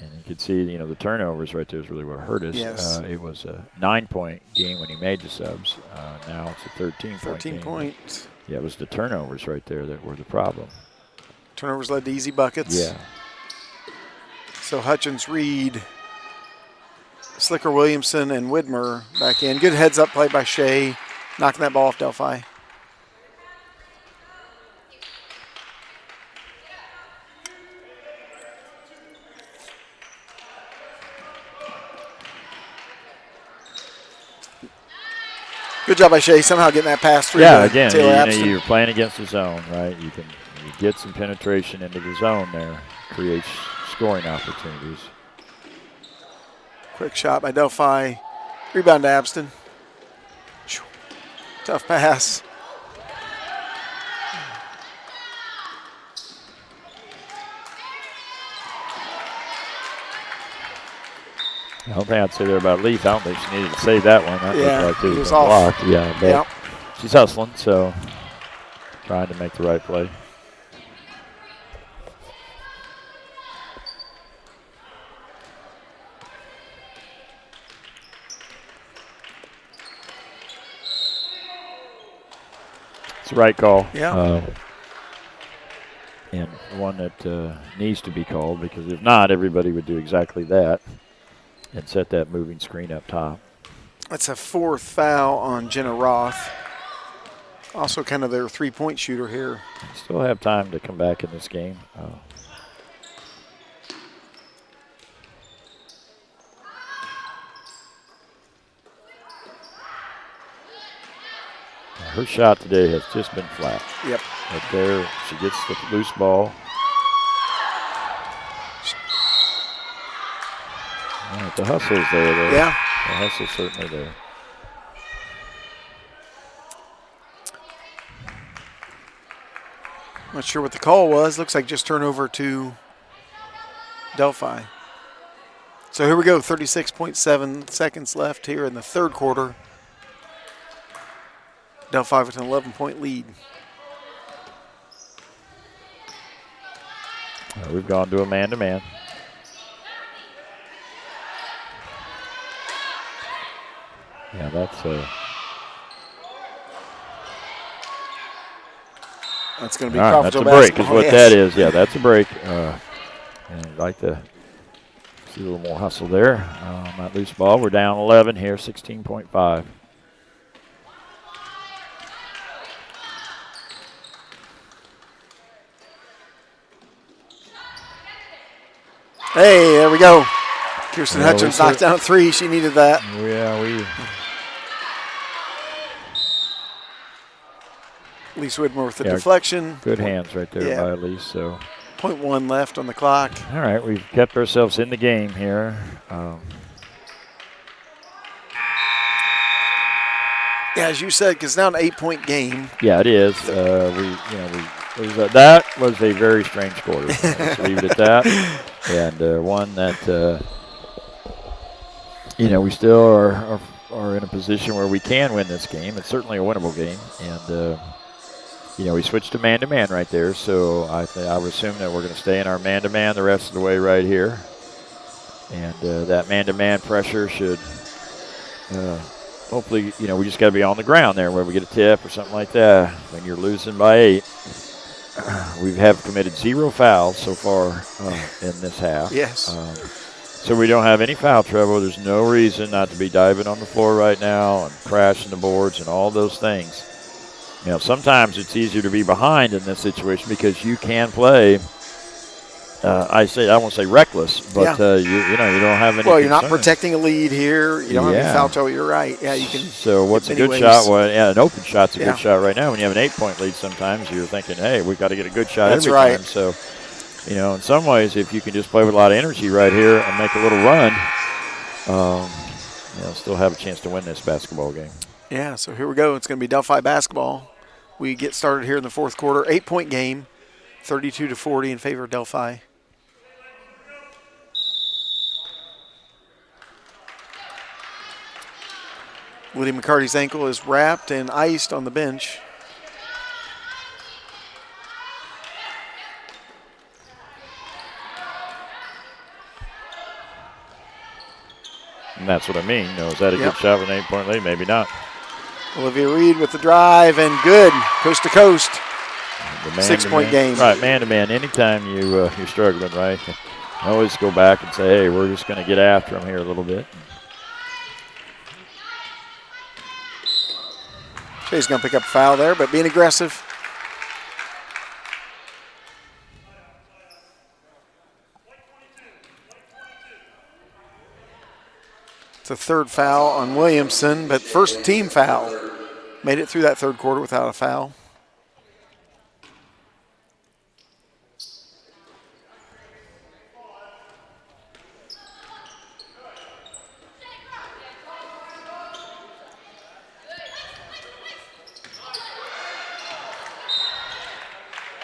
And you could see, the turnovers right there is really what hurt us. Yes. It was a 9-point game when he made the subs. Now it's a 13-point 13 game. points. Yeah, it was the turnovers right there that were the problem. Turnovers led to easy buckets. Yeah. So Hutchins, Reed, Slicker, Williamson, and Widmer back in. Good heads-up play by Shea, knocking that ball off Delphi. Good job by Shea, somehow getting that pass through. Yeah, again, Taylor you're playing against the zone, right? You get some penetration into the zone there, creates scoring opportunities. Quick shot by Delphi. Rebound to Abston. Tough pass. I don't think I'd say there about Leaf. I don't think she needed to save that one. That looked like it was off. blocked. Yeah, but she's hustling, so trying to make the right play. It's the right call. Yeah. And one that needs to be called, because if not, everybody would do exactly that and set that moving screen up top. That's a fourth foul on Jenna Roth. Also kind of their three-point shooter here. Still have time to come back in this game. Her shot today has just been flat. Yep. But there, she gets the loose ball. All right, the hustle's there, though. Yeah. The hustle's certainly there. Not sure what the call was. Looks like just turnover to Delphi. So here we go, 36.7 seconds left here in the third quarter. Delphi with an 11-point lead. We've gone to a man-to-man. Yeah, that's going to be all right, Crawfordsville that's a break is basketball. what that is. Yeah, that's a break. And I'd like to see a little more hustle there. That loose ball. We're down 11 here, 16.5. Hey, there we go. Kirsten Hutchins knocked down 3. She needed that. Yeah, Elise Widmore with the deflection. Good hands right there by Elise. So 0.1 left on the clock. All right, we've kept ourselves in the game here. Yeah, as you said, because it's now an 8-point game. Yeah, it is. That was a very strange quarter. Let's leave it at that. And one that we still are in a position where we can win this game. It's certainly a winnable game, and we switched to man-to-man right there. So I would assume that we're going to stay in our man-to-man the rest of the way right here, and that man-to-man pressure should. Hopefully, we just got to be on the ground there where we get a tip or something like that. When you're losing by 8, we have committed 0 fouls so far in this half. Yes. So we don't have any foul trouble. There's no reason not to be diving on the floor right now and crashing the boards and all those things. Sometimes it's easier to be behind in this situation because you can play. I won't say reckless, but you don't have any. Well, you're not concern. Protecting a lead here. You don't have any foul trouble. You're right. Yeah, you can. So what's a good shot? Well, an open shot's a good shot right now. When you have an 8-point lead, sometimes you're thinking, hey, we've got to get a good shot every time. So, in some ways, if you can just play with a lot of energy right here and make a little run, still have a chance to win this basketball game. Yeah. So here we go. It's going to be Delphi basketball. We get started here in the fourth quarter. 8-point game, 32-40 in favor of Delphi. Lydia McCarty's ankle is wrapped and iced on the bench. And that's what I mean. Is that a good shot with an 8-point lead? Maybe not. Olivia Reed with the drive and good, coast to coast. 6-point game. Right, man-to-man. Anytime you're struggling, right, I always go back and say, hey, we're just going to get after them here a little bit. Shay's going to pick up a foul there, but being aggressive. It's a third foul on Williamson, but first team foul. Made it through that third quarter without a foul.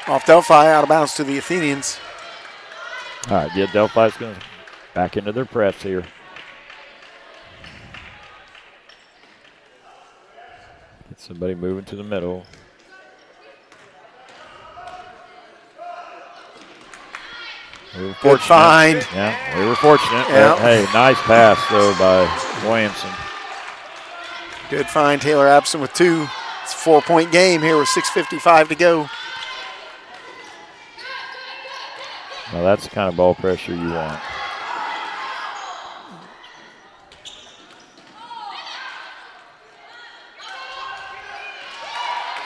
Off Delphi, out of bounds to the Athenians. All right, Delphi's going to back into their press here. Get somebody moving to the middle. We were fortunate. Good find. Yeah, we were fortunate. Yeah. Hey, nice pass, though, by Williamson. Good find, Taylor Abson with 2. It's a 4-point game here with 6:55 to go. Now that's the kind of ball pressure you want.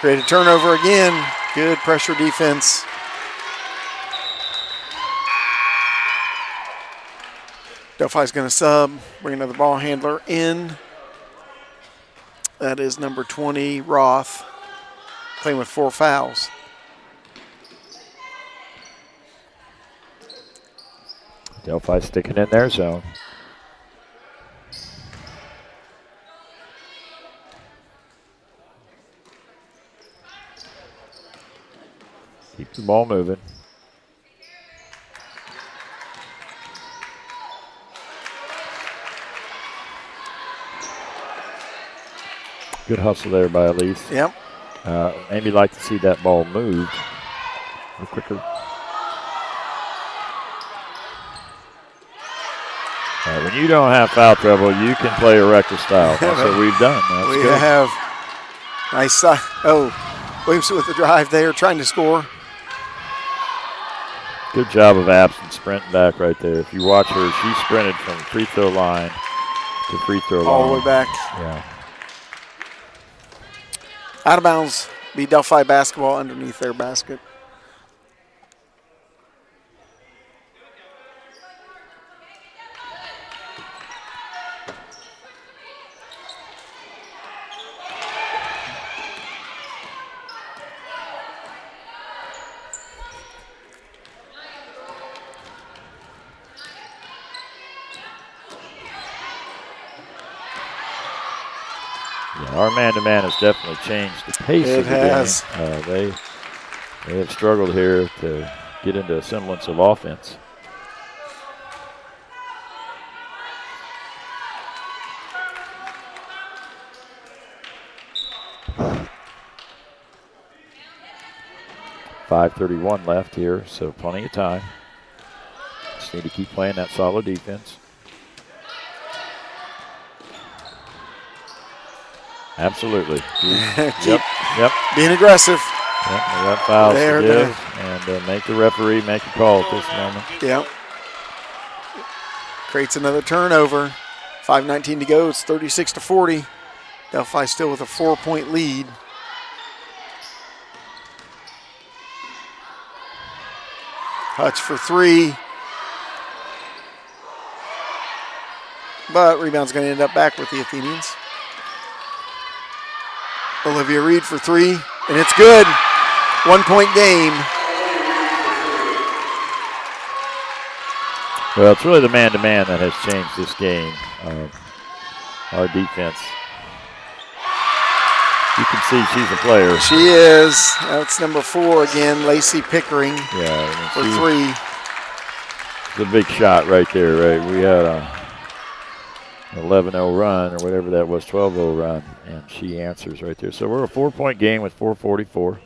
Create a turnover again. Good pressure defense. Delphi's going to sub, bring another ball handler in. That is number 20, Roth, playing with 4 fouls. Delphi sticking in their zone. Keep the ball moving. Good hustle there by Elise. Yep. Maybe like to see that ball moved a little quicker. When you don't have foul trouble, you can play a reckless style. That's what we've done. That's we good. have nice. Williamson with the drive there, trying to score. Good job of Absent sprinting back right there. If you watch her, she sprinted from free throw line to free throw line. All the way back. Yeah. Out of bounds. Be Delphi basketball underneath their basket. Our man-to-man has definitely changed the pace of the has. game. They have struggled here to get into a semblance of offense. .5:31 left here, so plenty of time. Just need to keep playing that solid defense. Absolutely. Yep. Being aggressive. Yep, we got fouls There, to give, and make the referee make a call at this moment. Yep. Creates another turnover. 5:19 to go. It's 36-40. Delphi still with a 4-point lead. Hutch for three. But rebound's going to end up back with the Athenians. Olivia Reed for three, and it's good. 1-point game. Well, it's really the man-to-man that has changed this game. Our defense. You can see she's a player. She is. That's number 4 again, Lacey Pickering. Yeah, for three. It's a big shot right there, right? We had a 11-0 run or whatever that was, 12-0 run, and she answers right there. So we're a 4-point game with 4:44.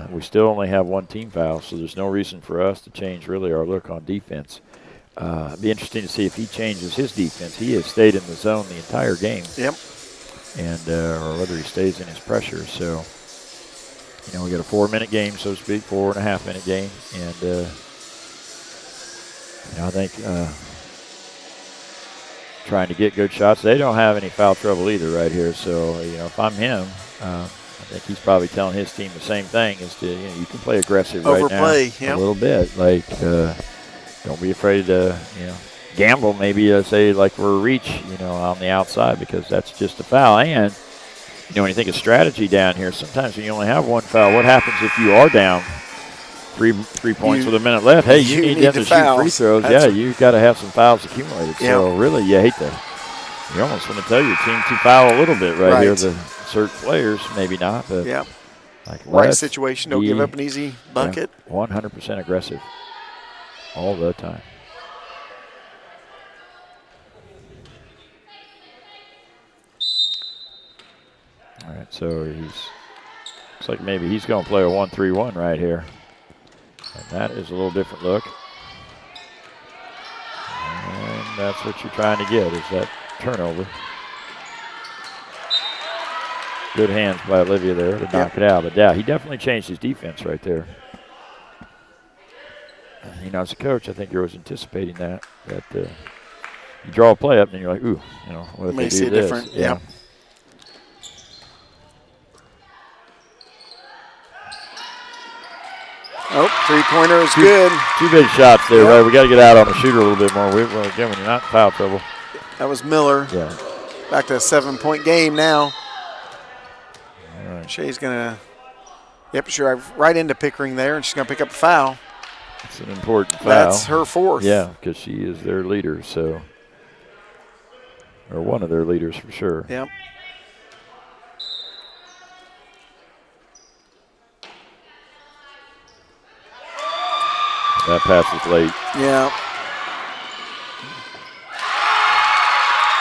We still only have one team foul, so there's no reason for us to change really our look on defense. It'd be interesting to see if he changes his defense. He has stayed in the zone the entire game. Yep. And or whether he stays in his pressure. So, we got a 4-minute game, so to speak, 4.5-minute game, and I think trying to get good shots. They don't have any foul trouble either right here. So, if I'm him, I think he's probably telling his team the same thing, is to, you can play aggressive overplay, right now a little bit. Like, don't be afraid to, gamble, maybe say like we're a reach, on the outside, because that's just a foul. And, when you think of strategy down here, sometimes when you only have one foul, what happens if you are down three points with a minute left? Hey, you need to shoot free throws. You've got to have some fouls accumulated. Yep. So really, you hate that. You almost want to tell your team to foul a little bit right here. The certain players, maybe not, but right situation. Don't give up an easy bucket. 100% aggressive all the time. All right, so looks like maybe he's going to play a 1-3-1 right here. And that is a little different look. And that's what you're trying to get, is that turnover. Good hands by Olivia there to knock it out. But, yeah, he definitely changed his defense right there. As a coach, I think you're always anticipating that you draw a play up and you're like, ooh, what if they do this? Different. Yeah. Oh, three-pointer is good. Two big shots there, right? We got to get out on the shooter a little bit more. Again, when you're not in foul trouble. That was Miller. Yeah. Back to a 7-point game now. All right. Shay's going to, drive right into Pickering there, and she's going to pick up a foul. It's an important foul. That's her 4th. Yeah, because she is their leader, or one of their leaders for sure. Yep. That pass is late. Yeah.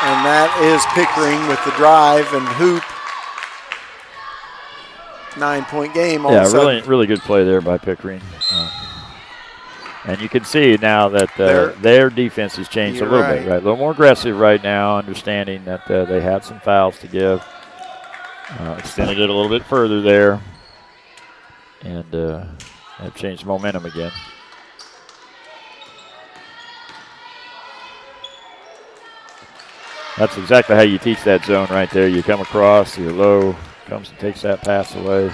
And that is Pickering with the drive and hoop. 9-point game. Really good play there by Pickering. And you can see now that their defense has changed a little bit, right? A little more aggressive right now, understanding that they had some fouls to give. Extended it a little bit further there. And That changed momentum again. That's exactly how you teach that zone right there. You come across, you're low, comes and takes that pass away.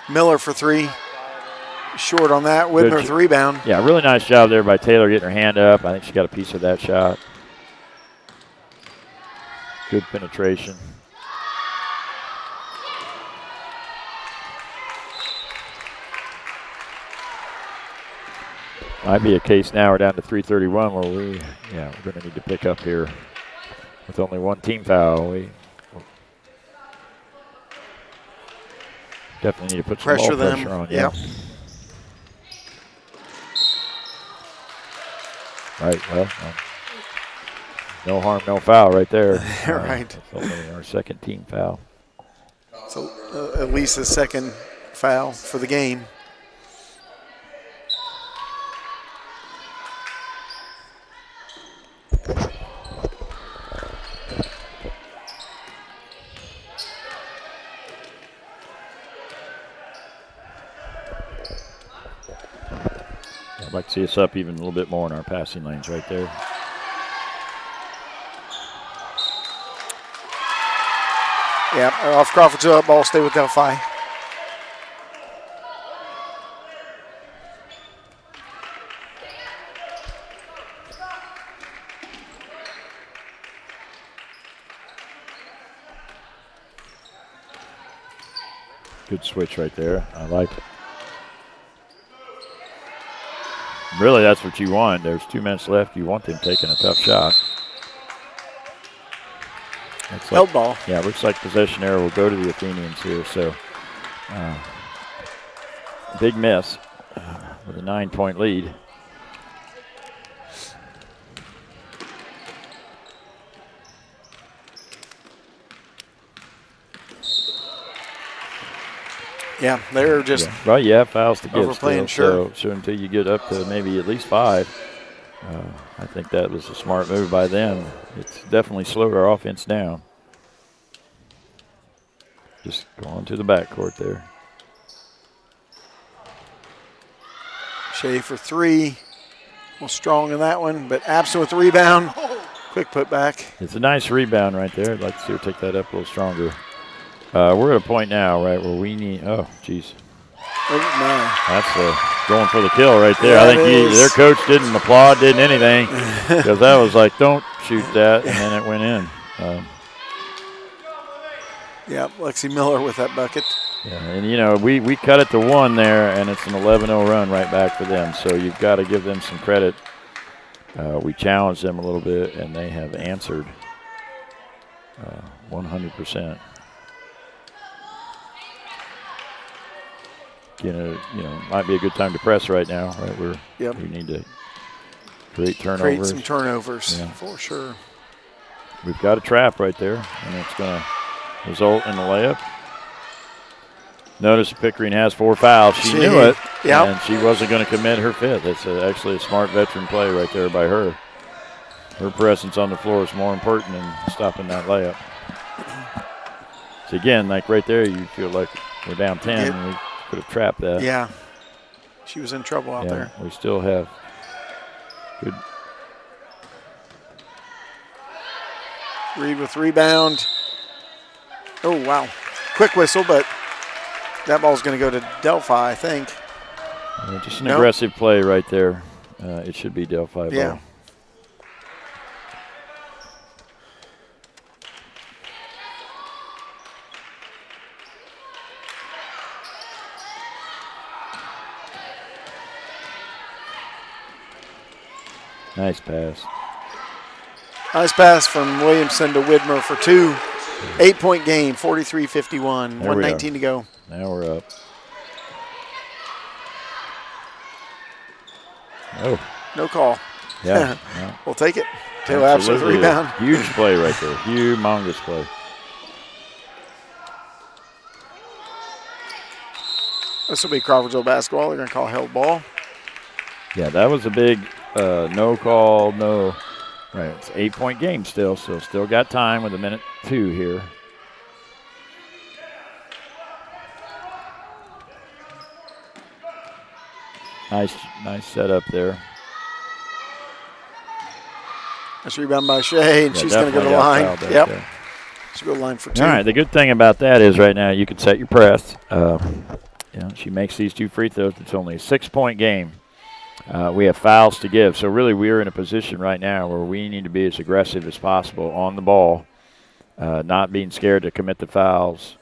Miller for three. Short on that. Widmer with the rebound. Yeah, really nice job there by Taylor getting her hand up. I think she got a piece of that shot. Good penetration. Might be a case now we're down to 3:31 where we're going to need to pick up here with only one team foul. We definitely need to put some pressure on. Yeah. Right. Well, no harm, no foul right there. Right. Only our second team foul. So at least the second foul for the game. I'd like to see us up even a little bit more in our passing lanes right there. Yeah, off Crawfordsville, ball stay with Delphi. Good switch right there. I like it. Really, that's what you want. There's 2 minutes left. You want them taking a tough shot. Held ball. Yeah, looks like possession error will go to the Athenians here. So, big miss with a 9-point lead. Yeah, they're just Well, you have fouls to get overplaying, still, so until you get up to maybe at least 5, I think that was a smart move by them. It's definitely slowed our offense down. Just going to the backcourt there. Shea for three. Well, strong in that one, but absent with the rebound. Quick put back. It's a nice rebound right there. I'd like to see her take that up a little stronger. We're at a point now, right, where we need – oh, geez. Oh, man. That's going for the kill right there. Yeah, I think their coach didn't applaud, didn't anything, because that was like, don't shoot that, and then it went in. Yeah, Lexi Miller with that bucket. Yeah, and, you know, we cut it to 1 there, and it's an 11-0 run right back for them. So you've got to give them some credit. We challenged them a little bit, and they have answered 100%. You know, might be a good time to press right now, right? We need to create turnovers. Create some turnovers, for sure. We've got a trap right there, and it's going to result in a layup. Notice Pickering has 4 fouls. She knew it, and she wasn't going to commit her 5th. It's actually a smart veteran play right there by her. Her presence on the floor is more important than stopping that layup. So, again, like right there, you feel like we're down 10. And we could have trapped that. Yeah. She was in trouble out there. We still have good. Reed with rebound. Oh, wow. Quick whistle, but that ball's going to go to Delphi, I think. Just an aggressive play right there. It should be Delphi ball. Yeah. Nice pass. Nice pass from Williamson to Widmer for 2. 8-point game, 43-51, 1:19 to go. Now we're up. Oh. No call. Yeah. We'll take it. Taylor Absent with the rebound. Huge play right there. Humongous play. This will be Crawfordsville basketball. They're going to call held ball. Yeah, that was a big no call, no. Right, it's an 8-point game still, so still got time with 1:02 here. Nice setup there. That's rebound by Shea, and Yeah, she's going to go to the line. Yep. There. She'll go to the line for 2. All right, the good thing about that is right now you can set your press. She makes these 2 free throws. It's only a 6-point game. We have fouls to give, so really we're in a position right now where we need to be as aggressive as possible on the ball, not being scared to commit the fouls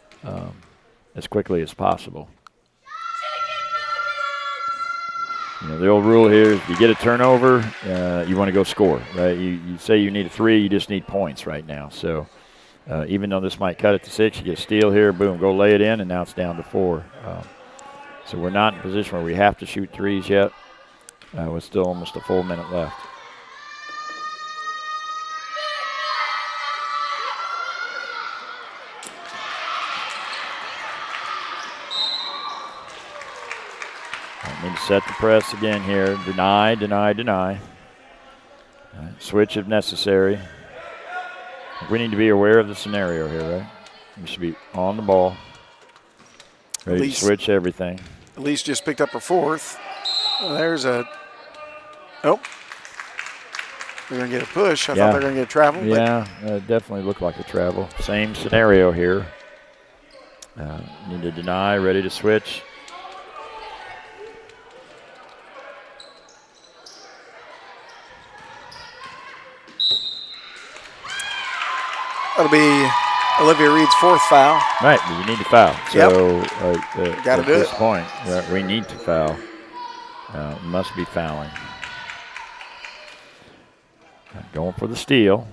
as quickly as possible. The old rule here is if you get a turnover, you want to go score, right? You say you need a 3, you just need points right now. So even though this might cut it to 6, you get a steal here, boom, go lay it in, and now it's down to 4. So we're not in a position where we have to shoot 3s yet. With still almost a full minute left. I need to set the press again here. Deny, deny, deny. Switch if necessary. We need to be aware of the scenario here, right? We should be on the ball. Ready to switch everything. Elise just picked up her 4th. Well, there's a – oh. They're going to get a push. I thought they were going to get a travel. Yeah, it definitely looked like a travel. Same scenario here. Need to deny, ready to switch. That'll be Olivia Reed's 4th foul. Right, but you need to foul. So at this point, we need to foul. Must be fouling. Going for the steal.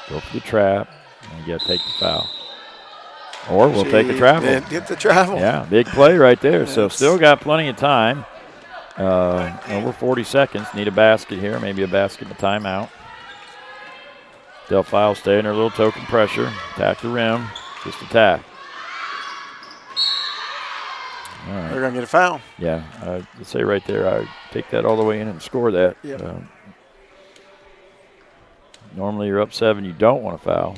Go for the trap. And you got to take the foul. Or we'll take a travel. Get the travel. Yeah, big play right there. So still got plenty of time. Over 40 seconds. Need a basket here. Maybe a basket and a timeout. Delphi will stay in her little token pressure. Attack the rim. Just attack. All right. They're going to get a foul. Yeah, I'd say right there, I take that all the way in and score that. Yep. Normally you're up 7, you don't want to foul.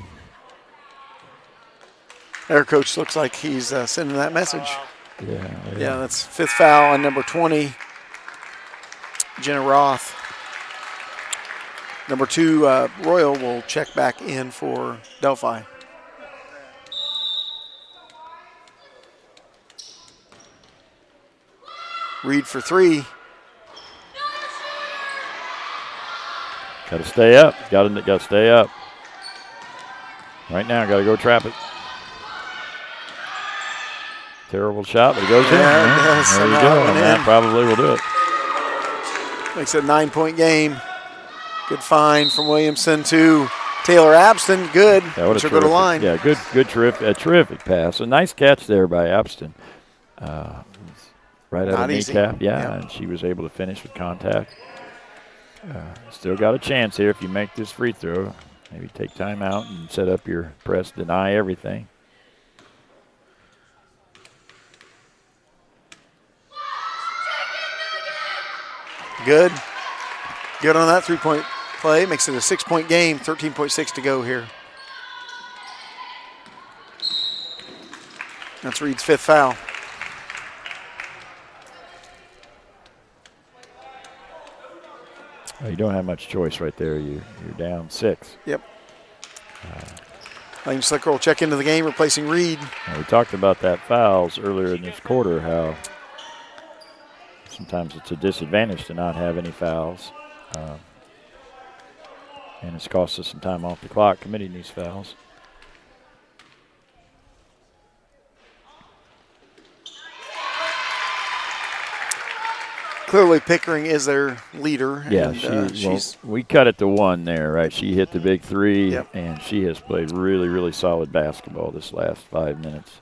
Their coach looks like he's sending that message. Yeah, that's 5th foul on number 20, Jenna Roth. Number 2, Royal will check back in for Delphi. Reed for 3. Got to stay up. Got to stay up. Right now, got to go trap it. Terrible shot, but it goes in. Yeah, There you go. And that probably will do it. Makes it a 9-point game. Good find from Williamson to Taylor Abston. Good. She'll go to line. Yeah, good, terrific pass. A nice catch there by Abston. Right out of the kneecap. Yeah, and she was able to finish with contact. Still got a chance here if you make this free throw. Maybe take time out and set up your press, deny everything. Good. Good on that 3-point play. Makes it a 6-point game, 13.6 to go here. That's Reed's 5th foul. You don't have much choice right there. You're down 6. Yep. Lane Slicker will check into the game, replacing Reed. We talked about that fouls earlier in this quarter, how sometimes it's a disadvantage to not have any fouls. And it's cost us some time off the clock committing these fouls. Clearly Pickering is their leader. Yeah, and, we cut it to 1 there, right? She hit the big 3, yep. And she has played really, really solid basketball this last 5 minutes.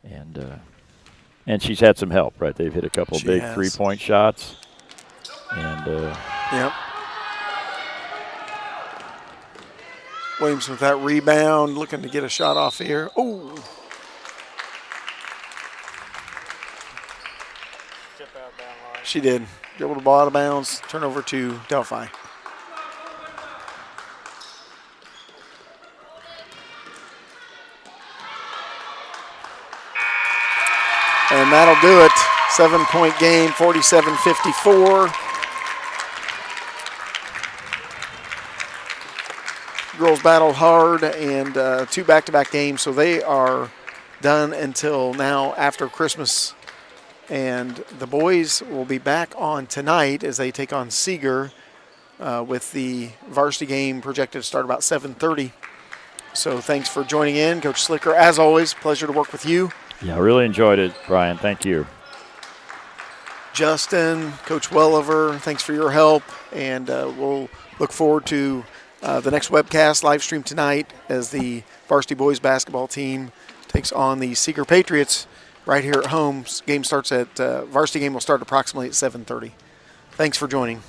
And she's had some help, right? They've hit a couple big 3-point shots. And yep. Williams with that rebound, looking to get a shot off here. Oh. She did. Dribbled the ball out of bounds. Turnover to Delphi. And that'll do it. 7-point game, 47-54. Girls battled hard and 2 back-to-back games, so they are done until now after Christmas. And the boys will be back on tonight as they take on Seeger with the varsity game projected to start about 7:30. So thanks for joining in. Coach Slicker, as always, pleasure to work with you. Yeah, I really enjoyed it, Brian. Thank you. Justin, Coach Welliver, thanks for your help. And we'll look forward to the next webcast live stream tonight as the varsity boys basketball team takes on the Seeger Patriots right here at home. Varsity game will start approximately at 7:30. Thanks for joining.